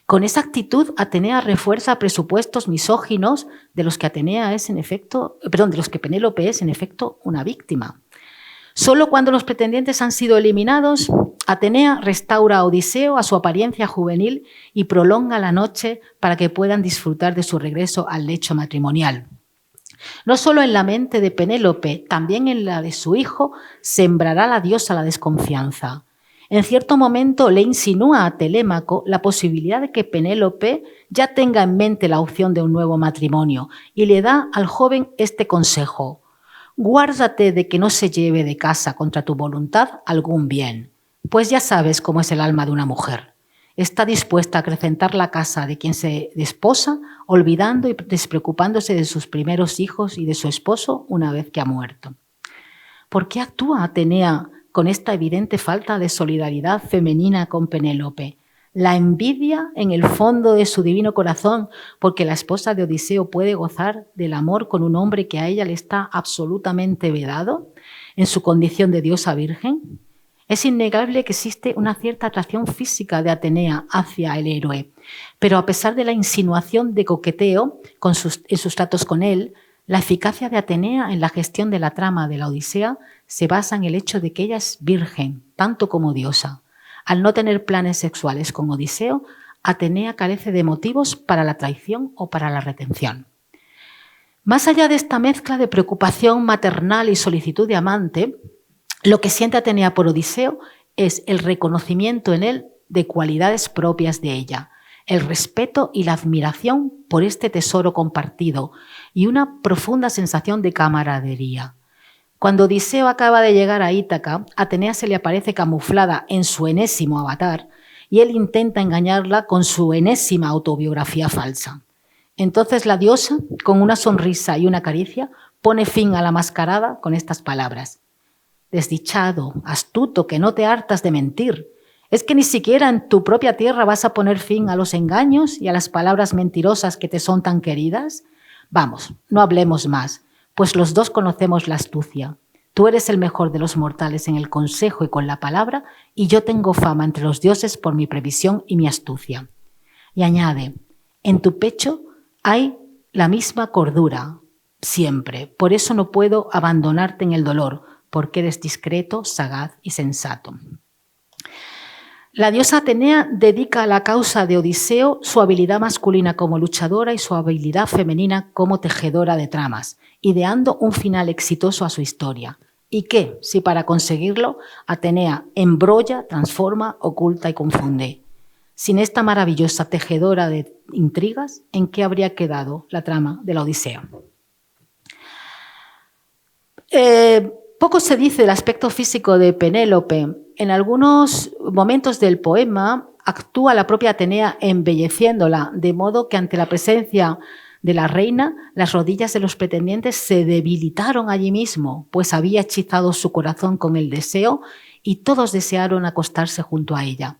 Con esa actitud, Atenea refuerza presupuestos misóginos de los que de los que Penélope es en efecto una víctima. Solo cuando los pretendientes han sido eliminados, Atenea restaura a Odiseo a su apariencia juvenil y prolonga la noche para que puedan disfrutar de su regreso al lecho matrimonial. No solo en la mente de Penélope, también en la de su hijo, sembrará la diosa la desconfianza. En cierto momento le insinúa a Telémaco la posibilidad de que Penélope ya tenga en mente la opción de un nuevo matrimonio y le da al joven este consejo: guárdate de que no se lleve de casa contra tu voluntad algún bien, pues ya sabes cómo es el alma de una mujer. Está dispuesta a acrecentar la casa de quien se desposa, olvidando y despreocupándose de sus primeros hijos y de su esposo una vez que ha muerto. ¿Por qué actúa Atenea con esta evidente falta de solidaridad femenina con Penélope? La envidia en el fondo de su divino corazón porque la esposa de Odiseo puede gozar del amor con un hombre que a ella le está absolutamente vedado en su condición de diosa virgen. Es innegable que existe una cierta atracción física de Atenea hacia el héroe, pero a pesar de la insinuación de coqueteo en sus tratos con él, la eficacia de Atenea en la gestión de la trama de la Odisea se basa en el hecho de que ella es virgen, tanto como diosa. Al no tener planes sexuales con Odiseo, Atenea carece de motivos para la traición o para la retención. Más allá de esta mezcla de preocupación maternal y solicitud de amante, lo que siente Atenea por Odiseo es el reconocimiento en él de cualidades propias de ella, el respeto y la admiración por este tesoro compartido y una profunda sensación de camaradería. Cuando Odiseo acaba de llegar a Ítaca, Atenea se le aparece camuflada en su enésimo avatar y él intenta engañarla con su enésima autobiografía falsa. Entonces la diosa, con una sonrisa y una caricia, pone fin a la mascarada con estas palabras: desdichado, astuto, que no te hartas de mentir. ¿Es que ni siquiera en tu propia tierra vas a poner fin a los engaños y a las palabras mentirosas que te son tan queridas? Vamos, no hablemos más, pues los dos conocemos la astucia. Tú eres el mejor de los mortales en el consejo y con la palabra, y yo tengo fama entre los dioses por mi previsión y mi astucia. Y añade: en tu pecho hay la misma cordura, siempre. Por eso no puedo abandonarte en el dolor, porque eres discreto, sagaz y sensato. La diosa Atenea dedica a la causa de Odiseo su habilidad masculina como luchadora y su habilidad femenina como tejedora de tramas, ideando un final exitoso a su historia. ¿Y qué si para conseguirlo Atenea embrolla, transforma, oculta y confunde? Sin esta maravillosa tejedora de intrigas, ¿en qué habría quedado la trama de la Odisea? Poco se dice del aspecto físico de Penélope. En algunos momentos del poema actúa la propia Atenea embelleciéndola, de modo que ante la presencia de la reina, las rodillas de los pretendientes se debilitaron allí mismo, pues había hechizado su corazón con el deseo y todos desearon acostarse junto a ella.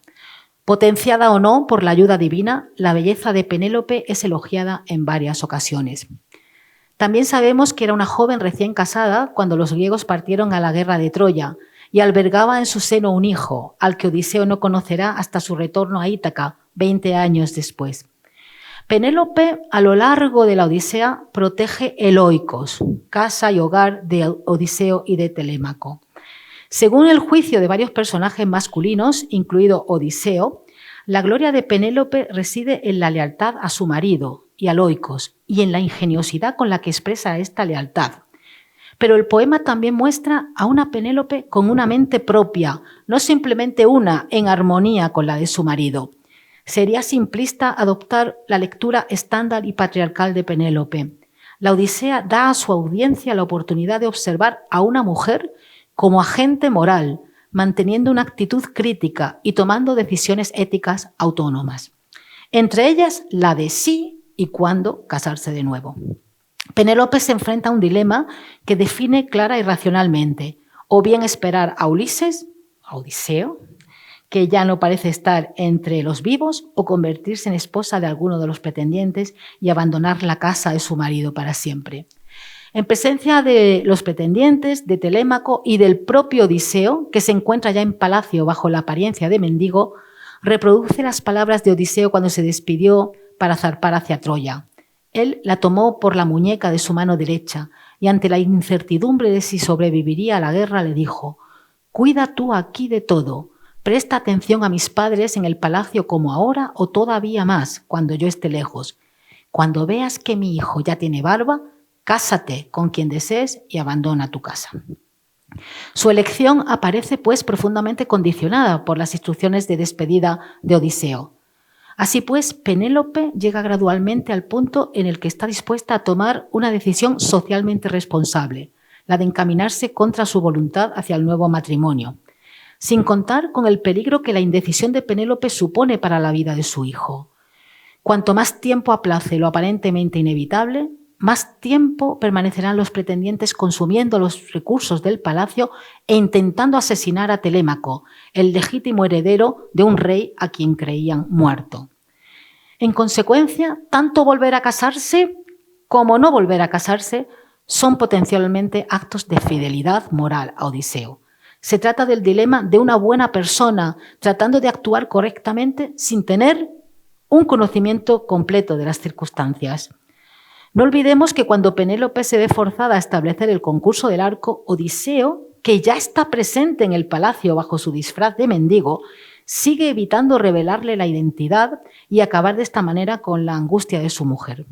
Potenciada o no por la ayuda divina, la belleza de Penélope es elogiada en varias ocasiones. También sabemos que era una joven recién casada cuando los griegos partieron a la guerra de Troya y albergaba en su seno un hijo, al que Odiseo no conocerá hasta su retorno a Ítaca, 20 años después. Penélope, a lo largo de la Odisea, protege el Oikos, casa y hogar de Odiseo y de Telémaco. Según el juicio de varios personajes masculinos, incluido Odiseo, la gloria de Penélope reside en la lealtad a su marido y al Oikos, y en la ingeniosidad con la que expresa esta lealtad. Pero el poema también muestra a una Penélope con una mente propia, no simplemente una en armonía con la de su marido. Sería simplista adoptar la lectura estándar y patriarcal de Penélope. La Odisea da a su audiencia la oportunidad de observar a una mujer como agente moral, manteniendo una actitud crítica y tomando decisiones éticas autónomas. Entre ellas, la de sí y cuándo casarse de nuevo. Penélope se enfrenta a un dilema que define clara y racionalmente: o bien esperar a Ulises, a Odiseo, que ya no parece estar entre los vivos, o convertirse en esposa de alguno de los pretendientes y abandonar la casa de su marido para siempre. En presencia de los pretendientes, de Telémaco y del propio Odiseo, que se encuentra ya en palacio bajo la apariencia de mendigo, reproduce las palabras de Odiseo cuando se despidió para zarpar hacia Troya. Él la tomó por la muñeca de su mano derecha y ante la incertidumbre de si sobreviviría a la guerra le dijo: «Cuida tú aquí de todo, presta atención a mis padres en el palacio como ahora o todavía más cuando yo esté lejos. Cuando veas que mi hijo ya tiene barba, cásate con quien desees y abandona tu casa». Su elección aparece pues profundamente condicionada por las instrucciones de despedida de Odiseo. Así pues, Penélope llega gradualmente al punto en el que está dispuesta a tomar una decisión socialmente responsable, la de encaminarse contra su voluntad hacia el nuevo matrimonio, sin contar con el peligro que la indecisión de Penélope supone para la vida de su hijo. Cuanto más tiempo aplace lo aparentemente inevitable, más tiempo permanecerán los pretendientes consumiendo los recursos del palacio e intentando asesinar a Telémaco, el legítimo heredero de un rey a quien creían muerto. En consecuencia, tanto volver a casarse como no volver a casarse son potencialmente actos de fidelidad moral a Odiseo. Se trata del dilema de una buena persona tratando de actuar correctamente sin tener un conocimiento completo de las circunstancias. No olvidemos que cuando Penélope se ve forzada a establecer el concurso del arco, Odiseo, que ya está presente en el palacio bajo su disfraz de mendigo, sigue evitando revelarle la identidad y acabar de esta manera con la angustia de su mujer.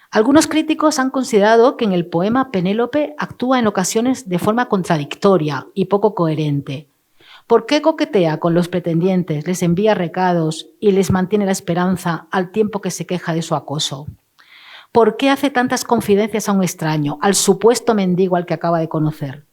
Algunos críticos han considerado que en el poema Penélope actúa en ocasiones de forma contradictoria y poco coherente. ¿Por qué coquetea con los pretendientes, les envía recados y les mantiene la esperanza al tiempo que se queja de su acoso? ¿Por qué hace tantas confidencias a un extraño, al supuesto mendigo al que acaba de conocer?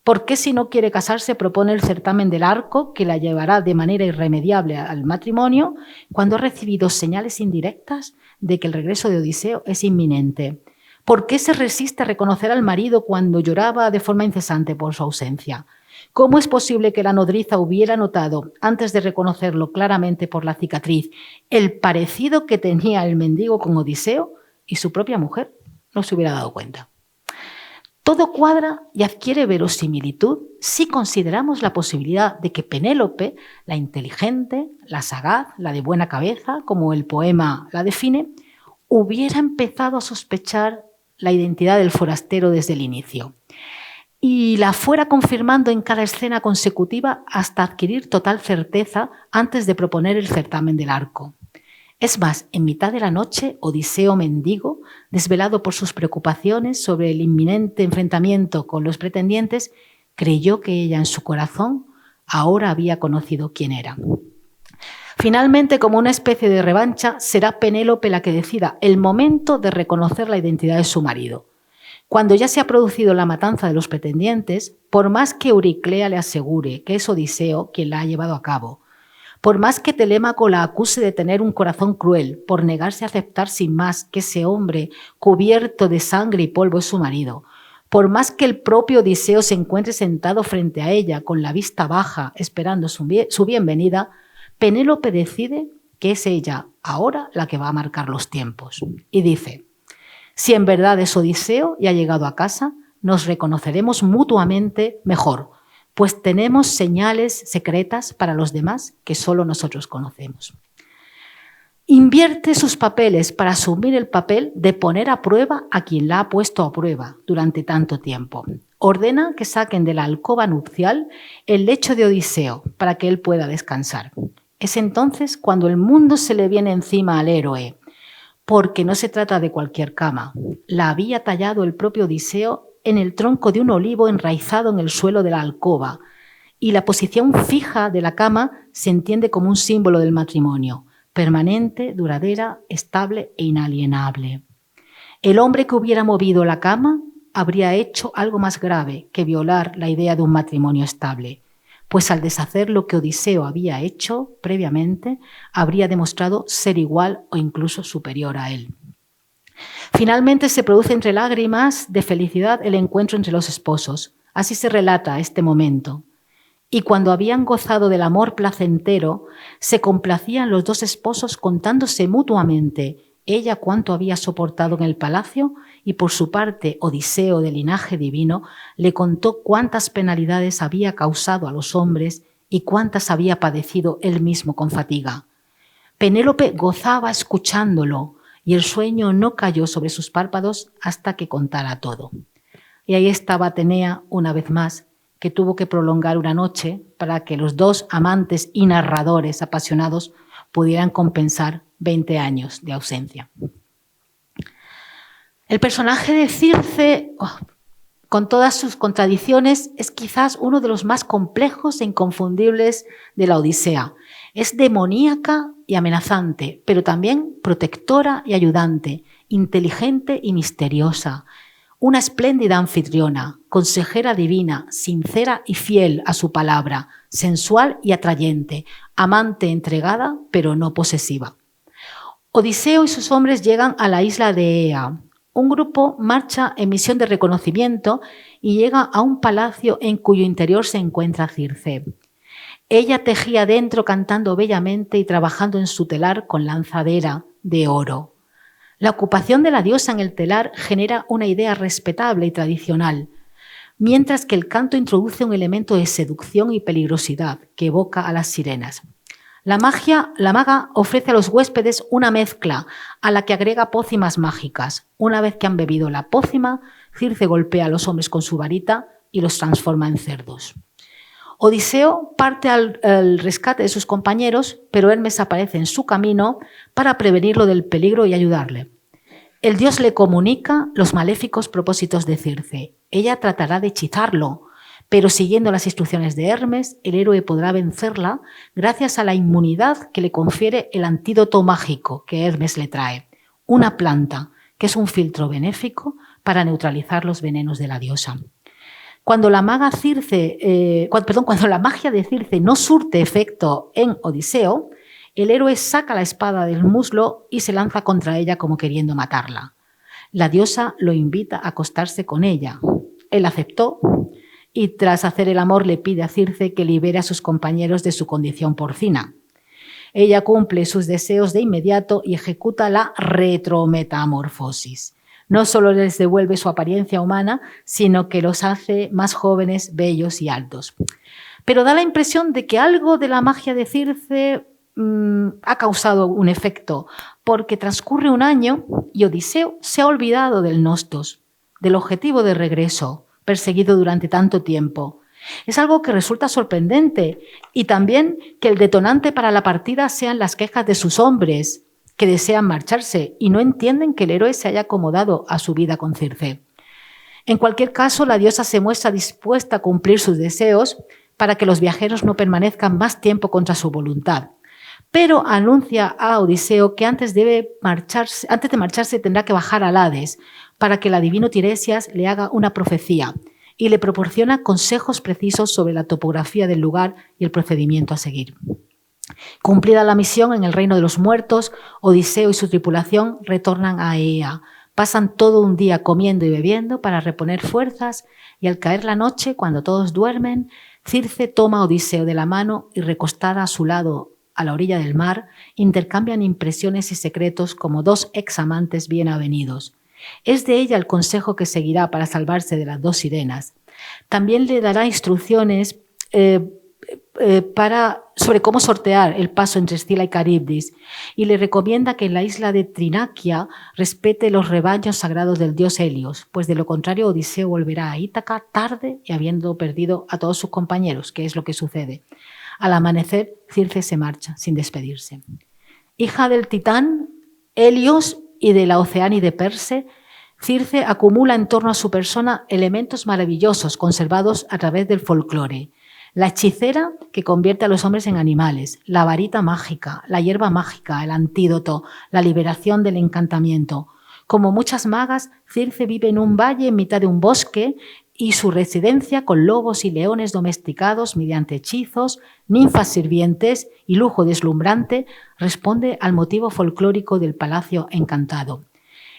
¿Por qué, si no quiere casarse, propone el certamen del arco que la llevará de manera irremediable al matrimonio cuando ha recibido señales indirectas de que el regreso de Odiseo es inminente? ¿Por qué se resiste a reconocer al marido cuando lloraba de forma incesante por su ausencia? ¿Cómo es posible que la nodriza hubiera notado, antes de reconocerlo claramente por la cicatriz, el parecido que tenía el mendigo con Odiseo y su propia mujer no se hubiera dado cuenta? Todo cuadra y adquiere verosimilitud si consideramos la posibilidad de que Penélope, la inteligente, la sagaz, la de buena cabeza, como el poema la define, hubiera empezado a sospechar la identidad del forastero desde el inicio. y la fuera confirmando en cada escena consecutiva hasta adquirir total certeza antes de proponer el certamen del arco. Es más, en mitad de la noche, Odiseo mendigo, desvelado por sus preocupaciones sobre el inminente enfrentamiento con los pretendientes, creyó que ella en su corazón ahora había conocido quién era. Finalmente, como una especie de revancha, será Penélope la que decida el momento de reconocer la identidad de su marido. Cuando ya se ha producido la matanza de los pretendientes, por más que Euriclea le asegure que es Odiseo quien la ha llevado a cabo, por más que Telémaco la acuse de tener un corazón cruel por negarse a aceptar sin más que ese hombre cubierto de sangre y polvo es su marido, por más que el propio Odiseo se encuentre sentado frente a ella con la vista baja esperando su bienvenida, Penélope decide que es ella ahora la que va a marcar los tiempos. Y dice: si en verdad es Odiseo y ha llegado a casa, nos reconoceremos mutuamente mejor, pues tenemos señales secretas para los demás que solo nosotros conocemos. Invierte sus papeles para asumir el papel de poner a prueba a quien la ha puesto a prueba durante tanto tiempo. Ordena que saquen de la alcoba nupcial el lecho de Odiseo para que él pueda descansar. Es entonces cuando el mundo se le viene encima al héroe, porque no se trata de cualquier cama. La había tallado el propio Odiseo en el tronco de un olivo enraizado en el suelo de la alcoba, y la posición fija de la cama se entiende como un símbolo del matrimonio, permanente, duradera, estable e inalienable. El hombre que hubiera movido la cama habría hecho algo más grave que violar la idea de un matrimonio estable, pues al deshacer lo que Odiseo había hecho previamente, habría demostrado ser igual o incluso superior a él. Finalmente se produce entre lágrimas de felicidad el encuentro entre los esposos. Así se relata este momento. Y cuando habían gozado del amor placentero, se complacían los dos esposos contándose mutuamente ella cuánto había soportado en el palacio y por su parte Odiseo, de linaje divino, le contó cuántas penalidades había causado a los hombres y cuántas había padecido él mismo con fatiga. Penélope gozaba escuchándolo y el sueño no cayó sobre sus párpados hasta que contara todo. Y ahí estaba Atenea una vez más, que tuvo que prolongar una noche para que los dos amantes y narradores apasionados pudieran compensar 20 años de ausencia. El personaje de Circe, con todas sus contradicciones, es quizás uno de los más complejos e inconfundibles de la Odisea. Es demoníaca y amenazante, pero también protectora y ayudante, inteligente y misteriosa. Una espléndida anfitriona, consejera divina, sincera y fiel a su palabra, sensual y atrayente, amante entregada pero no posesiva. Odiseo y sus hombres llegan a la isla de Ea. Un grupo marcha en misión de reconocimiento y llega a un palacio en cuyo interior se encuentra Circe. Ella tejía dentro cantando bellamente y trabajando en su telar con lanzadera de oro. La ocupación de la diosa en el telar genera una idea respetable y tradicional, mientras que el canto introduce un elemento de seducción y peligrosidad que evoca a las sirenas. La maga ofrece a los huéspedes una mezcla a la que agrega pócimas mágicas. Una vez que han bebido la pócima, Circe golpea a los hombres con su varita y los transforma en cerdos. Odiseo parte al rescate de sus compañeros, pero Hermes aparece en su camino para prevenirlo del peligro y ayudarle. El dios le comunica los maléficos propósitos de Circe. Ella tratará de hechizarlo, pero siguiendo las instrucciones de Hermes, el héroe podrá vencerla gracias a la inmunidad que le confiere el antídoto mágico que Hermes le trae, una planta que es un filtro benéfico para neutralizar los venenos de la diosa. Cuando la magia de Circe no surte efecto en Odiseo, el héroe saca la espada del muslo y se lanza contra ella como queriendo matarla. La diosa lo invita a acostarse con ella. Él aceptó y tras hacer el amor le pide a Circe que libere a sus compañeros de su condición porcina. Ella cumple sus deseos de inmediato y ejecuta la retrometamorfosis. No solo les devuelve su apariencia humana, sino que los hace más jóvenes, bellos y altos. Pero da la impresión de que algo de la magia de Circe ha causado un efecto, porque transcurre un año y Odiseo se ha olvidado del Nostos, del objetivo de regreso, perseguido durante tanto tiempo. Es algo que resulta sorprendente y también que el detonante para la partida sean las quejas de sus hombres, que desean marcharse y no entienden que el héroe se haya acomodado a su vida con Circe. En cualquier caso, la diosa se muestra dispuesta a cumplir sus deseos para que los viajeros no permanezcan más tiempo contra su voluntad. Pero anuncia a Odiseo que antes de marcharse tendrá que bajar al Hades para que el adivino Tiresias le haga una profecía y le proporciona consejos precisos sobre la topografía del lugar y el procedimiento a seguir. Cumplida la misión en el reino de los muertos, Odiseo y su tripulación retornan a Aea. Pasan todo un día comiendo y bebiendo para reponer fuerzas y al caer la noche, cuando todos duermen, Circe toma a Odiseo de la mano y recostada a su lado a la orilla del mar, intercambian impresiones y secretos como dos examantes bien avenidos. Es de ella el consejo que seguirá para salvarse de las dos sirenas. También le dará instrucciones sobre cómo sortear el paso entre Escila y Caribdis y le recomienda que en la isla de Trinaquia respete los rebaños sagrados del dios Helios, pues de lo contrario Odiseo volverá a Ítaca tarde y habiendo perdido a todos sus compañeros, que es lo que sucede. Al amanecer, Circe se marcha sin despedirse. Hija del titán Helios y de la oceánide Perse, Circe acumula en torno a su persona elementos maravillosos conservados a través del folclore. La hechicera que convierte a los hombres en animales, la varita mágica, la hierba mágica, el antídoto, la liberación del encantamiento. Como muchas magas, Circe vive en un valle en mitad de un bosque y su residencia con lobos y leones domesticados mediante hechizos, ninfas sirvientes y lujo deslumbrante responde al motivo folclórico del palacio encantado.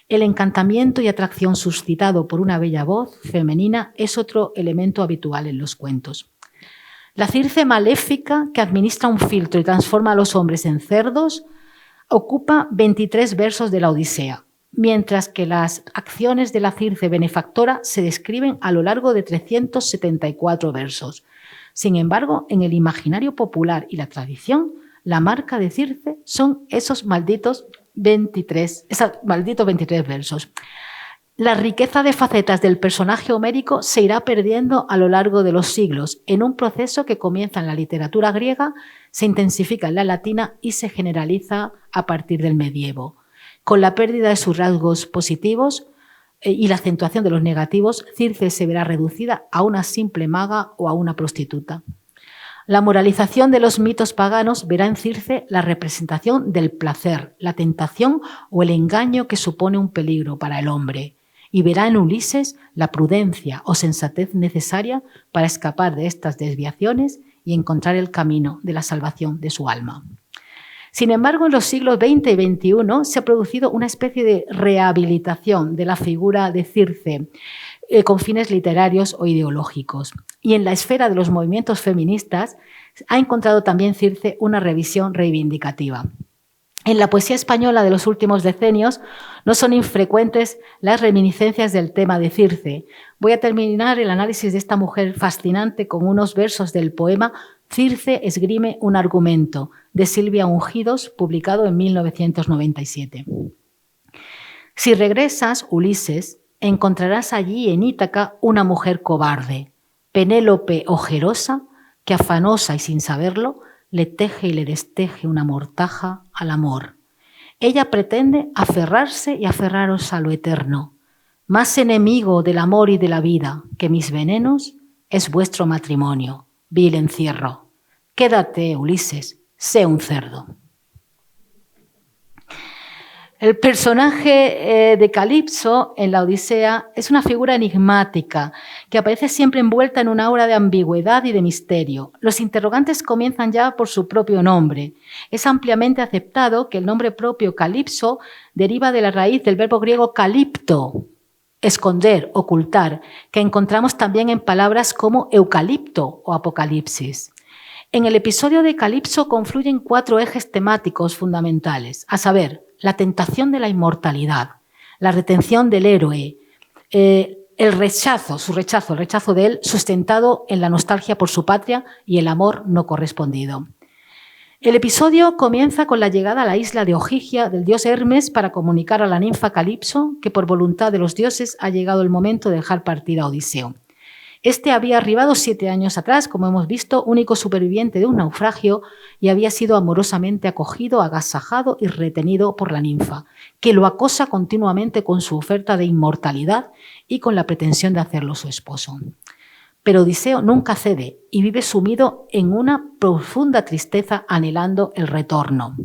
El encantamiento y atracción suscitado por una bella voz femenina es otro elemento habitual en los cuentos. La Circe maléfica, que administra un filtro y transforma a los hombres en cerdos, ocupa 23 versos de la Odisea, mientras que las acciones de la Circe benefactora se describen a lo largo de 374 versos. Sin embargo, en el imaginario popular y la tradición, la marca de Circe son esos malditos 23 versos. La riqueza de facetas del personaje homérico se irá perdiendo a lo largo de los siglos, en un proceso que comienza en la literatura griega, se intensifica en la latina y se generaliza a partir del medievo. Con la pérdida de sus rasgos positivos y la acentuación de los negativos, Circe se verá reducida a una simple maga o a una prostituta. La moralización de los mitos paganos verá en Circe la representación del placer, la tentación o el engaño que supone un peligro para el hombre. Y verá en Ulises la prudencia o sensatez necesaria para escapar de estas desviaciones y encontrar el camino de la salvación de su alma. Sin embargo, en los siglos XX y XXI se ha producido una especie de rehabilitación de la figura de Circe con fines literarios o ideológicos. Y en la esfera de los movimientos feministas ha encontrado también Circe una revisión reivindicativa. En la poesía española de los últimos decenios no son infrecuentes las reminiscencias del tema de Circe. Voy a terminar el análisis de esta mujer fascinante con unos versos del poema Circe esgrime un argumento, de Silvia Ungidos, publicado en 1997. Si regresas, Ulises, encontrarás allí en Ítaca una mujer cobarde, Penélope ojerosa, que afanosa y sin saberlo, le teje y le desteje una mortaja al amor. Ella pretende aferrarse y aferraros a lo eterno. Más enemigo del amor y de la vida que mis venenos es vuestro matrimonio, vil encierro. Quédate, Ulises, sé un cerdo. El personaje de Calipso en la Odisea es una figura enigmática que aparece siempre envuelta en una aura de ambigüedad y de misterio. Los interrogantes comienzan ya por su propio nombre. Es ampliamente aceptado que el nombre propio Calipso deriva de la raíz del verbo griego kalipto, esconder, ocultar, que encontramos también en palabras como eucalipto o apocalipsis. En el episodio de Calipso confluyen 4 ejes temáticos fundamentales, a saber, la tentación de la inmortalidad, la retención del héroe, el rechazo de él sustentado en la nostalgia por su patria y el amor no correspondido. El episodio comienza con la llegada a la isla de Ogygia del dios Hermes para comunicar a la ninfa Calipso que por voluntad de los dioses ha llegado el momento de dejar partir a Odiseo. Este había arribado 7 años atrás, como hemos visto, único superviviente de un naufragio, y había sido amorosamente acogido, agasajado y retenido por la ninfa, que lo acosa continuamente con su oferta de inmortalidad y con la pretensión de hacerlo su esposo. Pero Odiseo nunca cede y vive sumido en una profunda tristeza anhelando el retorno.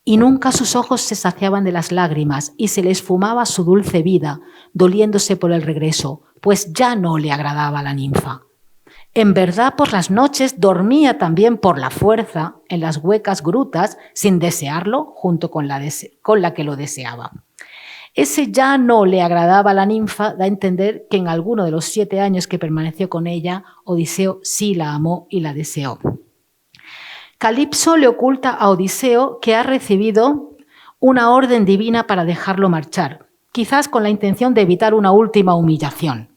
Y nunca sus ojos se saciaban de las lágrimas y se le esfumaba su dulce vida, doliéndose por el regreso, pues ya no le agradaba a la ninfa. En verdad, por las noches dormía también por la fuerza en las huecas grutas, sin desearlo, junto con la que lo deseaba. Ese ya no le agradaba a la ninfa da a entender que en alguno de los 7 años que permaneció con ella, Odiseo sí la amó y la deseó. Calipso le oculta a Odiseo que ha recibido una orden divina para dejarlo marchar, quizás con la intención de evitar una última humillación.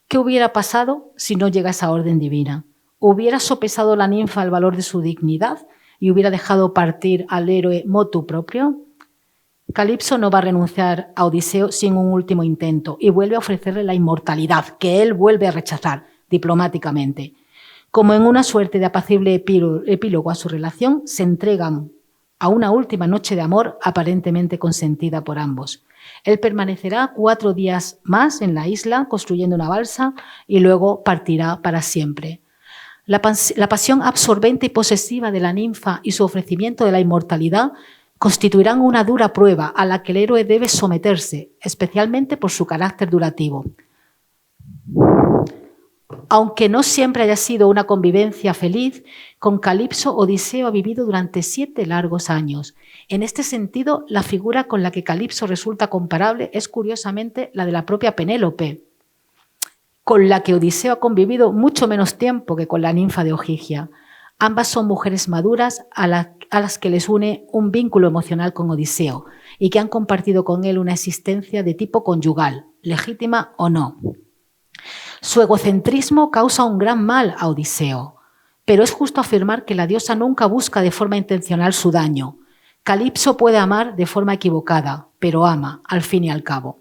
¿Qué hubiera pasado si no llega esa orden divina? ¿Hubiera sopesado la ninfa el valor de su dignidad y hubiera dejado partir al héroe motu proprio? Calipso no va a renunciar a Odiseo sin un último intento y vuelve a ofrecerle la inmortalidad, que él vuelve a rechazar diplomáticamente. Como en una suerte de apacible epílogo a su relación, se entregan a una última noche de amor aparentemente consentida por ambos. Él permanecerá 4 días más en la isla construyendo una balsa y luego partirá para siempre. La pasión absorbente y posesiva de la ninfa y su ofrecimiento de la inmortalidad constituirán una dura prueba a la que el héroe debe someterse, especialmente por su carácter durativo. Aunque no siempre haya sido una convivencia feliz, con Calipso Odiseo ha vivido durante 7 largos años. En este sentido, la figura con la que Calipso resulta comparable es curiosamente la de la propia Penélope, con la que Odiseo ha convivido mucho menos tiempo que con la ninfa de Ogygia. Ambas son mujeres maduras a las que les une un vínculo emocional con Odiseo y que han compartido con él una existencia de tipo conyugal, legítima o no. Su egocentrismo causa un gran mal a Odiseo, pero es justo afirmar que la diosa nunca busca de forma intencional su daño. Calipso puede amar de forma equivocada, pero ama, al fin y al cabo.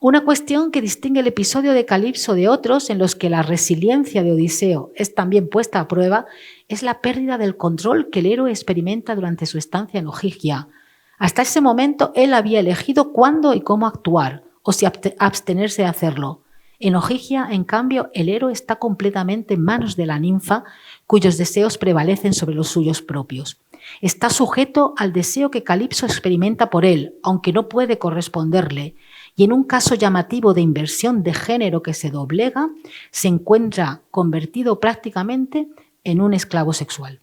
Una cuestión que distingue el episodio de Calipso de otros en los que la resiliencia de Odiseo es también puesta a prueba es la pérdida del control que el héroe experimenta durante su estancia en Ogygia. Hasta ese momento él había elegido cuándo y cómo actuar, o si abstenerse de hacerlo. En Ogygia, en cambio, el héroe está completamente en manos de la ninfa, cuyos deseos prevalecen sobre los suyos propios. Está sujeto al deseo que Calipso experimenta por él, aunque no puede corresponderle, y en un caso llamativo de inversión de género que se doblega, se encuentra convertido prácticamente en un esclavo sexual.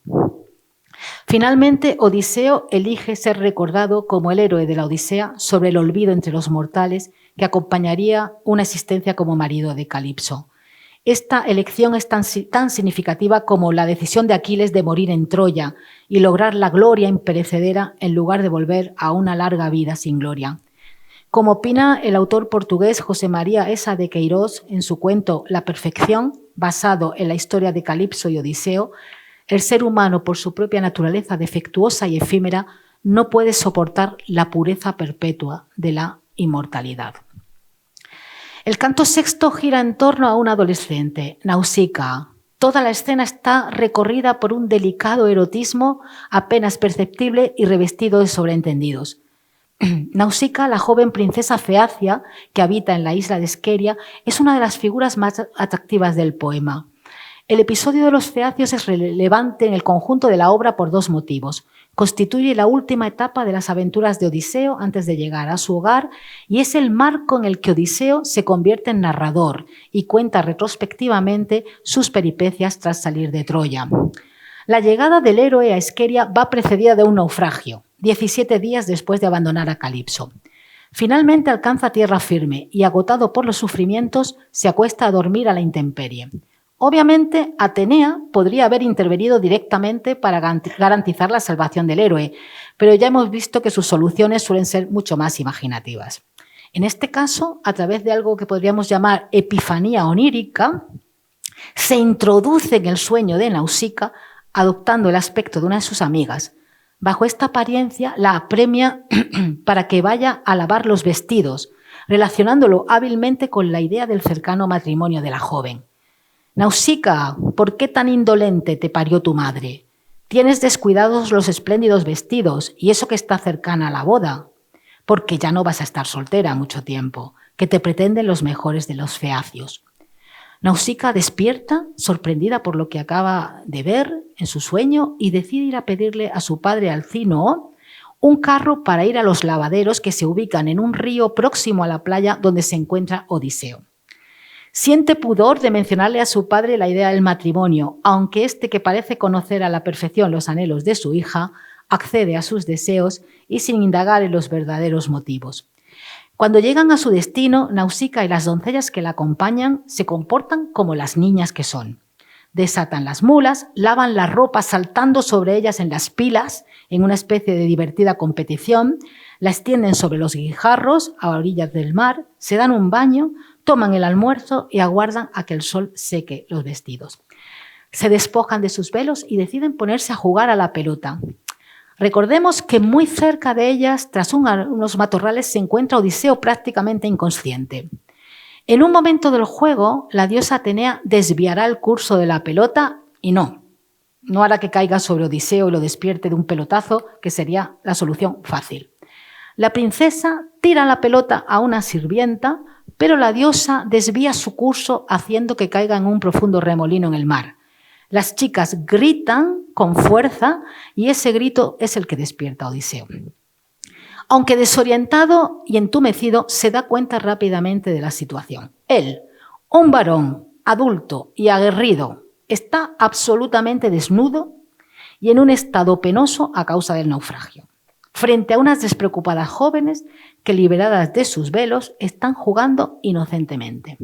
Finalmente, Odiseo elige ser recordado como el héroe de la Odisea sobre el olvido entre los mortales que acompañaría una existencia como marido de Calipso. Esta elección es tan significativa como la decisión de Aquiles de morir en Troya y lograr la gloria imperecedera en lugar de volver a una larga vida sin gloria. Como opina el autor portugués José María Essa de Queiroz en su cuento La perfección, basado en la historia de Calipso y Odiseo, el ser humano, por su propia naturaleza defectuosa y efímera, no puede soportar la pureza perpetua de la inmortalidad. El canto sexto gira en torno a una adolescente, Nausicaa. Toda la escena está recorrida por un delicado erotismo apenas perceptible y revestido de sobreentendidos. Nausicaa, la joven princesa feacia que habita en la isla de Esqueria, es una de las figuras más atractivas del poema. El episodio de los feacios es relevante en el conjunto de la obra por 2 motivos. Constituye la última etapa de las aventuras de Odiseo antes de llegar a su hogar y es el marco en el que Odiseo se convierte en narrador y cuenta retrospectivamente sus peripecias tras salir de Troya. La llegada del héroe a Esqueria va precedida de un naufragio, 17 días después de abandonar a Calipso. Finalmente alcanza tierra firme y, agotado por los sufrimientos, se acuesta a dormir a la intemperie. Obviamente, Atenea podría haber intervenido directamente para garantizar la salvación del héroe, pero ya hemos visto que sus soluciones suelen ser mucho más imaginativas. En este caso, a través de algo que podríamos llamar epifanía onírica, se introduce en el sueño de Nausicaa adoptando el aspecto de una de sus amigas. Bajo esta apariencia, la apremia para que vaya a lavar los vestidos, relacionándolo hábilmente con la idea del cercano matrimonio de la joven. Nausicaa, ¿por qué tan indolente te parió tu madre? Tienes descuidados los espléndidos vestidos y eso que está cercana a la boda, porque ya no vas a estar soltera mucho tiempo, que te pretenden los mejores de los feacios. Nausicaa despierta, sorprendida por lo que acaba de ver en su sueño, y decide ir a pedirle a su padre Alcínoo un carro para ir a los lavaderos que se ubican en un río próximo a la playa donde se encuentra Odiseo. Siente pudor de mencionarle a su padre la idea del matrimonio, aunque este, que parece conocer a la perfección los anhelos de su hija, accede a sus deseos y sin indagar en los verdaderos motivos. Cuando llegan a su destino, Nausicaa y las doncellas que la acompañan se comportan como las niñas que son. Desatan las mulas, lavan la ropa saltando sobre ellas en las pilas, en una especie de divertida competición, la extienden sobre los guijarros a orillas del mar, se dan un baño, toman el almuerzo y aguardan a que el sol seque los vestidos. Se despojan de sus velos y deciden ponerse a jugar a la pelota. Recordemos que muy cerca de ellas, tras unos matorrales, se encuentra Odiseo prácticamente inconsciente. En un momento del juego, la diosa Atenea desviará el curso de la pelota y no hará que caiga sobre Odiseo y lo despierte de un pelotazo, que sería la solución fácil. La princesa tira la pelota a una sirvienta, pero la diosa desvía su curso haciendo que caiga en un profundo remolino en el mar. Las chicas gritan con fuerza y ese grito es el que despierta a Odiseo. Aunque desorientado y entumecido, se da cuenta rápidamente de la situación. Él, un varón adulto y aguerrido, está absolutamente desnudo y en un estado penoso a causa del naufragio, frente a unas despreocupadas jóvenes que, liberadas de sus velos, están jugando inocentemente.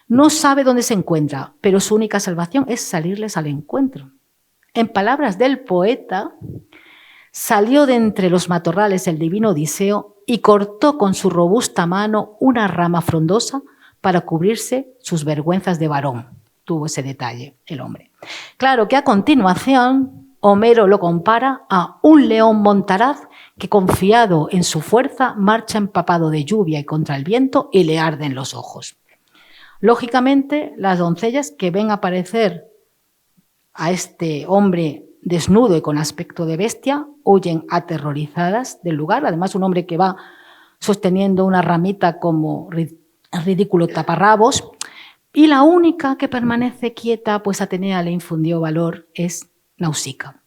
No sabe dónde se encuentra, pero su única salvación es salirles al encuentro. En palabras del poeta, salió de entre los matorrales el divino Odiseo y cortó con su robusta mano una rama frondosa para cubrirse sus vergüenzas de varón. Tuvo ese detalle el hombre. Claro que a continuación Homero lo compara a un león montaraz que, confiado en su fuerza, marcha empapado de lluvia y contra el viento y le arden los ojos. Lógicamente, las doncellas que ven aparecer a este hombre desnudo y con aspecto de bestia huyen aterrorizadas del lugar. Además, un hombre que va sosteniendo una ramita como ridículo taparrabos. Y la única que permanece quieta, pues Atenea le infundió valor, es Nausicaa.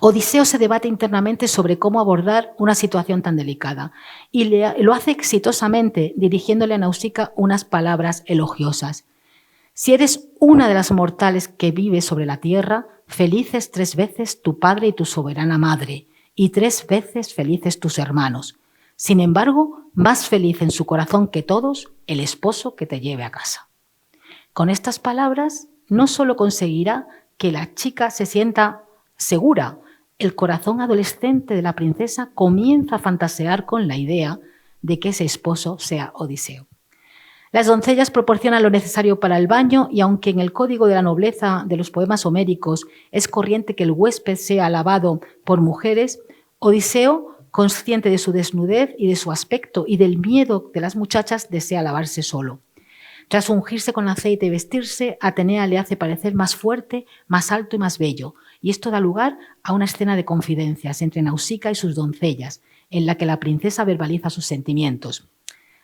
Odiseo se debate internamente sobre cómo abordar una situación tan delicada y lo hace exitosamente, dirigiéndole a Nausicaa unas palabras elogiosas. Si eres una de las mortales que vive sobre la tierra, felices 3 veces tu padre y tu soberana madre, y 3 veces felices tus hermanos. Sin embargo, más feliz en su corazón que todos, el esposo que te lleve a casa. Con estas palabras, no solo conseguirá que la chica se sienta segura, el corazón adolescente de la princesa comienza a fantasear con la idea de que ese esposo sea Odiseo. Las doncellas proporcionan lo necesario para el baño y aunque en el código de la nobleza de los poemas homéricos es corriente que el huésped sea alabado por mujeres, Odiseo, consciente de su desnudez y de su aspecto y del miedo de las muchachas, desea lavarse solo. Tras ungirse con aceite y vestirse, Atenea le hace parecer más fuerte, más alto y más bello, y esto da lugar a una escena de confidencias entre Nausicaa y sus doncellas, en la que la princesa verbaliza sus sentimientos.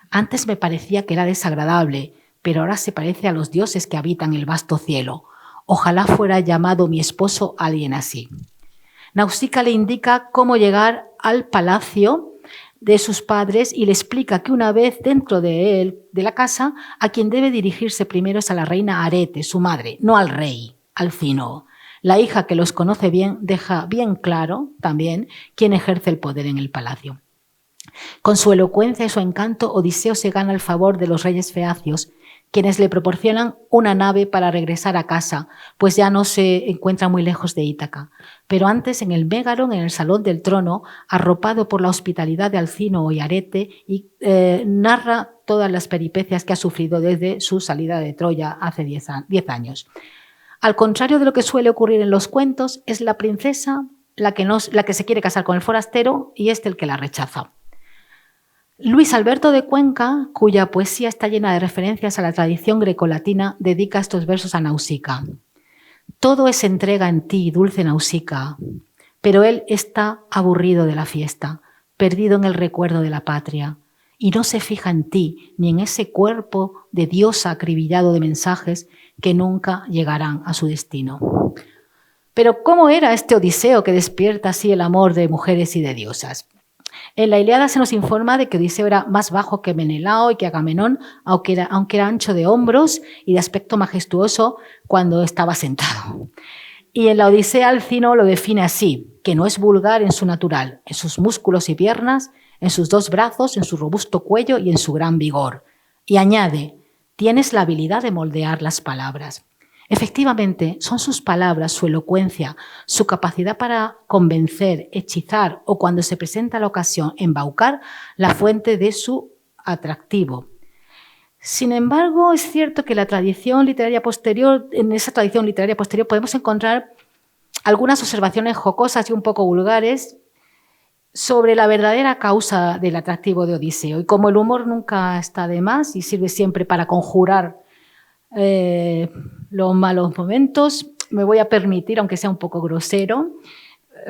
Antes me parecía que era desagradable, pero ahora se parece a los dioses que habitan el vasto cielo. Ojalá fuera llamado mi esposo alguien así. Nausicaa le indica cómo llegar al palacio de sus padres y le explica que una vez dentro de la casa, a quien debe dirigirse primero es a la reina Arete, su madre, no al rey, Alcínoo. La hija, que los conoce bien, deja bien claro también quién ejerce el poder en el palacio. Con su elocuencia y su encanto, Odiseo se gana el favor de los reyes feacios, quienes le proporcionan una nave para regresar a casa, pues ya no se encuentra muy lejos de Ítaca. Pero antes, en el Mégaron, en el Salón del Trono, arropado por la hospitalidad de Alcínoo y Arete, narra todas las peripecias que ha sufrido desde su salida de Troya hace 10 años. Al contrario de lo que suele ocurrir en los cuentos, es la princesa la que se quiere casar con el forastero y este el que la rechaza. Luis Alberto de Cuenca, cuya poesía está llena de referencias a la tradición grecolatina, dedica estos versos a Nausicaa. Todo es entrega en ti, dulce Nausicaa, pero él está aburrido de la fiesta, perdido en el recuerdo de la patria, y no se fija en ti ni en ese cuerpo de diosa acribillado de mensajes que nunca llegarán a su destino. Pero ¿cómo era este Odiseo que despierta así el amor de mujeres y de diosas? En la Ilíada se nos informa de que Odiseo era más bajo que Menelao y que Agamenón, aunque era ancho de hombros y de aspecto majestuoso cuando estaba sentado. Y en la Odisea Alcino lo define así, que no es vulgar en su natural, en sus músculos y piernas, en sus 2 brazos, en su robusto cuello y en su gran vigor. Y añade, tienes la habilidad de moldear las palabras. Efectivamente, son sus palabras, su elocuencia, su capacidad para convencer, hechizar o, cuando se presenta la ocasión, embaucar, la fuente de su atractivo. Sin embargo, es cierto que en esa tradición literaria posterior podemos encontrar algunas observaciones jocosas y un poco vulgares sobre la verdadera causa del atractivo de Odiseo. Y como el humor nunca está de más y sirve siempre para conjurar los malos momentos, me voy a permitir, aunque sea un poco grosero,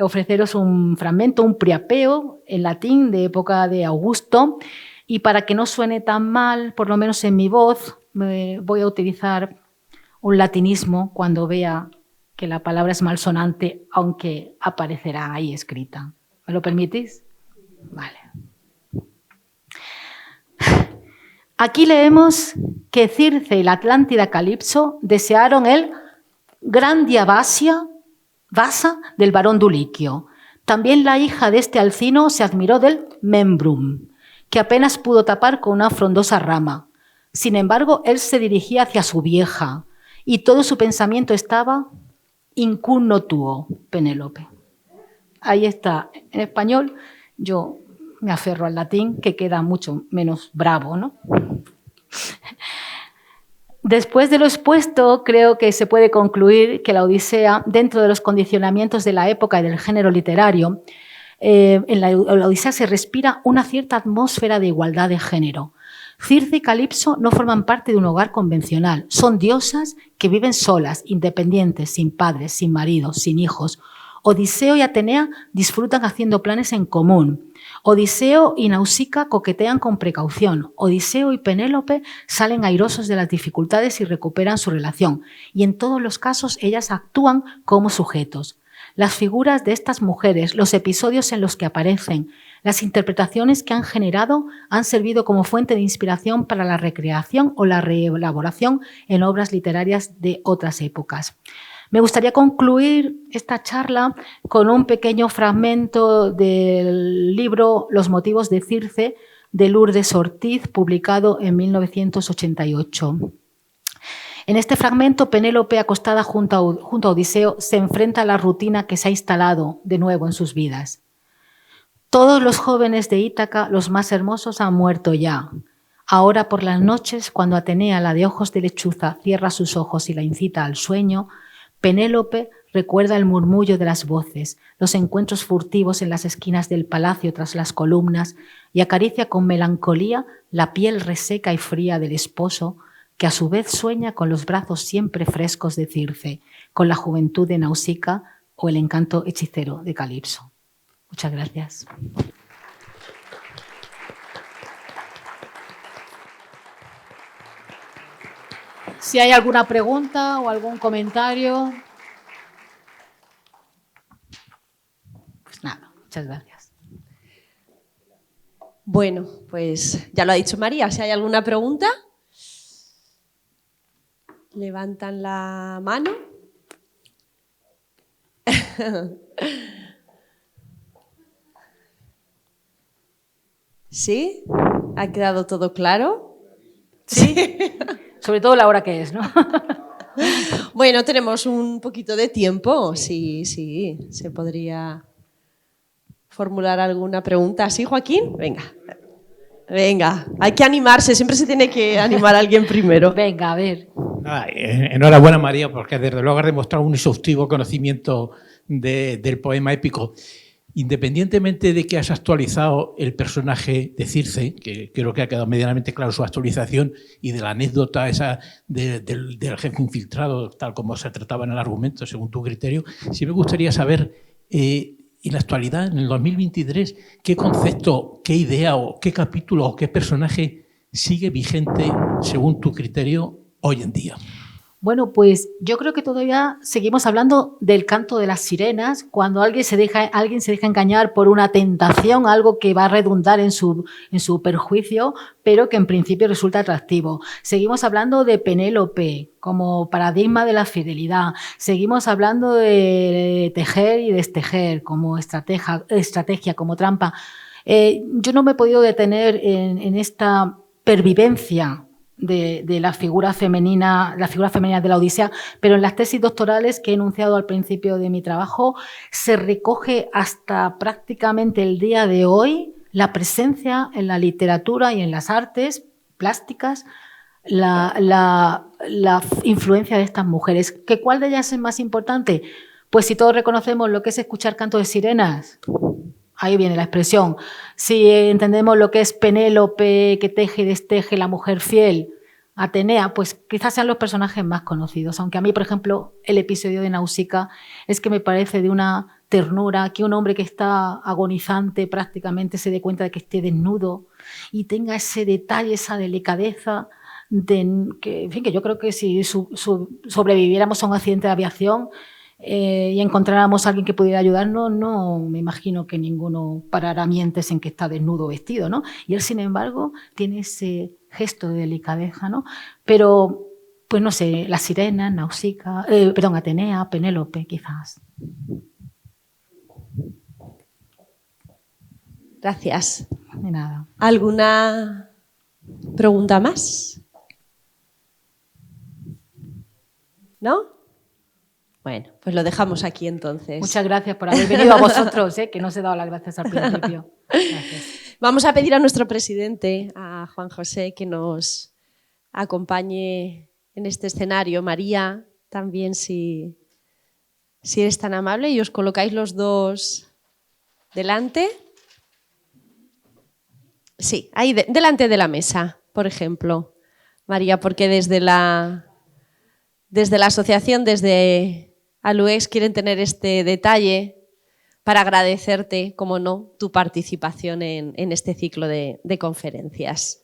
ofreceros un fragmento, un priapeo en latín de época de Augusto, y para que no suene tan mal, por lo menos en mi voz, voy a utilizar un latinismo cuando vea que la palabra es malsonante, aunque aparecerá ahí escrita. ¿Me lo permitís? Vale. Aquí leemos que Circe y la Atlántida Calipso desearon el grandia vasa del varón Duliquio. También la hija de este Alcino se admiró del membrum, que apenas pudo tapar con una frondosa rama. Sin embargo, él se dirigía hacia su vieja y todo su pensamiento estaba incunno tuo, Penélope. Ahí está, en español. Yo me aferro al latín, que queda mucho menos bravo, ¿no? Después de lo expuesto, creo que se puede concluir que la Odisea, dentro de los condicionamientos de la época y del género literario, en la Odisea se respira una cierta atmósfera de igualdad de género. Circe y Calipso no forman parte de un hogar convencional. Son diosas que viven solas, independientes, sin padres, sin maridos, sin hijos. Odiseo y Atenea disfrutan haciendo planes en común. Odiseo y Nausicaa coquetean con precaución. Odiseo y Penélope salen airosos de las dificultades y recuperan su relación. Y en todos los casos ellas actúan como sujetos. Las figuras de estas mujeres, los episodios en los que aparecen, las interpretaciones que han generado han servido como fuente de inspiración para la recreación o la reelaboración en obras literarias de otras épocas. Me gustaría concluir esta charla con un pequeño fragmento del libro Los motivos de Circe, de Lourdes Ortiz, publicado en 1988. En este fragmento, Penélope, acostada junto a Odiseo, se enfrenta a la rutina que se ha instalado de nuevo en sus vidas. Todos los jóvenes de Ítaca, los más hermosos, han muerto ya. Ahora por las noches, cuando Atenea, la de ojos de lechuza, cierra sus ojos y la incita al sueño, Penélope recuerda el murmullo de las voces, los encuentros furtivos en las esquinas del palacio tras las columnas y acaricia con melancolía la piel reseca y fría del esposo, que a su vez sueña con los brazos siempre frescos de Circe, con la juventud de Nausicaa o el encanto hechicero de Calipso. Muchas gracias. Si hay alguna pregunta o algún comentario. Pues nada, muchas gracias. Bueno, pues ya lo ha dicho María. Si hay alguna pregunta, levantan la mano. ¿Sí? ¿Ha quedado todo claro? Sí. Sobre todo la hora que es, ¿no? Bueno, tenemos un poquito de tiempo. Sí, se podría formular alguna pregunta. ¿Sí, Joaquín? Venga, hay que animarse. Siempre se tiene que animar a alguien primero. Venga, a ver. Enhorabuena, María, porque desde luego has demostrado un exhaustivo conocimiento del poema épico. Independientemente de que has actualizado el personaje de Circe, que creo que ha quedado medianamente claro su actualización, y de la anécdota esa del jefe infiltrado, tal como se trataba en el argumento, según tu criterio, sí me gustaría saber, en la actualidad, en el 2023, qué concepto, qué idea o qué capítulo o qué personaje sigue vigente, según tu criterio, hoy en día. Bueno, pues yo creo que todavía seguimos hablando del canto de las sirenas, cuando alguien se deja engañar por una tentación, algo que va a redundar en su perjuicio, pero que en principio resulta atractivo. Seguimos hablando de Penélope como paradigma de la fidelidad. Seguimos hablando de tejer y destejer como estrategia, como trampa. Yo no me he podido detener en esta pervivencia de la figura femenina de la Odisea, pero en las tesis doctorales que he enunciado al principio de mi trabajo se recoge hasta prácticamente el día de hoy la presencia en la literatura y en las artes plásticas, la influencia de estas mujeres. ¿Que cuál de ellas es más importante? Pues si todos reconocemos lo que es escuchar canto de sirenas, ahí viene la expresión. Si entendemos lo que es Penélope, que teje y desteje, la mujer fiel, Atenea, pues quizás sean los personajes más conocidos. Aunque a mí, por ejemplo, el episodio de Nausicaa es que me parece de una ternura que un hombre que está agonizante prácticamente se dé cuenta de que esté desnudo y tenga ese detalle, esa delicadeza, que yo creo que si sobreviviéramos a un accidente de aviación, y encontráramos a alguien que pudiera ayudarnos, no me imagino que ninguno parara mientes en que está desnudo vestido, ¿no? Y él, sin embargo, tiene ese gesto de delicadeza, ¿no? Pero, pues no sé, la sirena, Nausicaa, Atenea, Penélope, quizás. Gracias. De nada. ¿Alguna pregunta más? ¿No? Bueno, pues lo dejamos aquí entonces. Muchas gracias por haber venido a vosotros, que no os he dado las gracias al principio. Gracias. Vamos a pedir a nuestro presidente, a Juan José, que nos acompañe en este escenario. María, también si eres tan amable y os colocáis los dos delante. Sí, ahí delante de la mesa, por ejemplo. María, porque desde la asociación, desde Aluex, quieren tener este detalle para agradecerte, como no, tu participación en este ciclo de conferencias.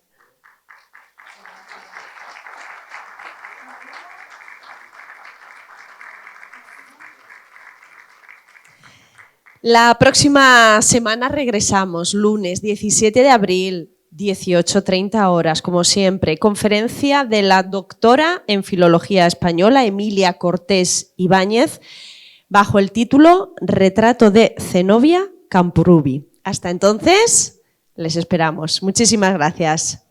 La próxima semana regresamos, lunes 17 de abril, 18:30 horas, como siempre. Conferencia de la doctora en Filología Española, Emilia Cortés Ibáñez, bajo el título Retrato de Zenobia Camprubí. Hasta entonces, les esperamos. Muchísimas gracias.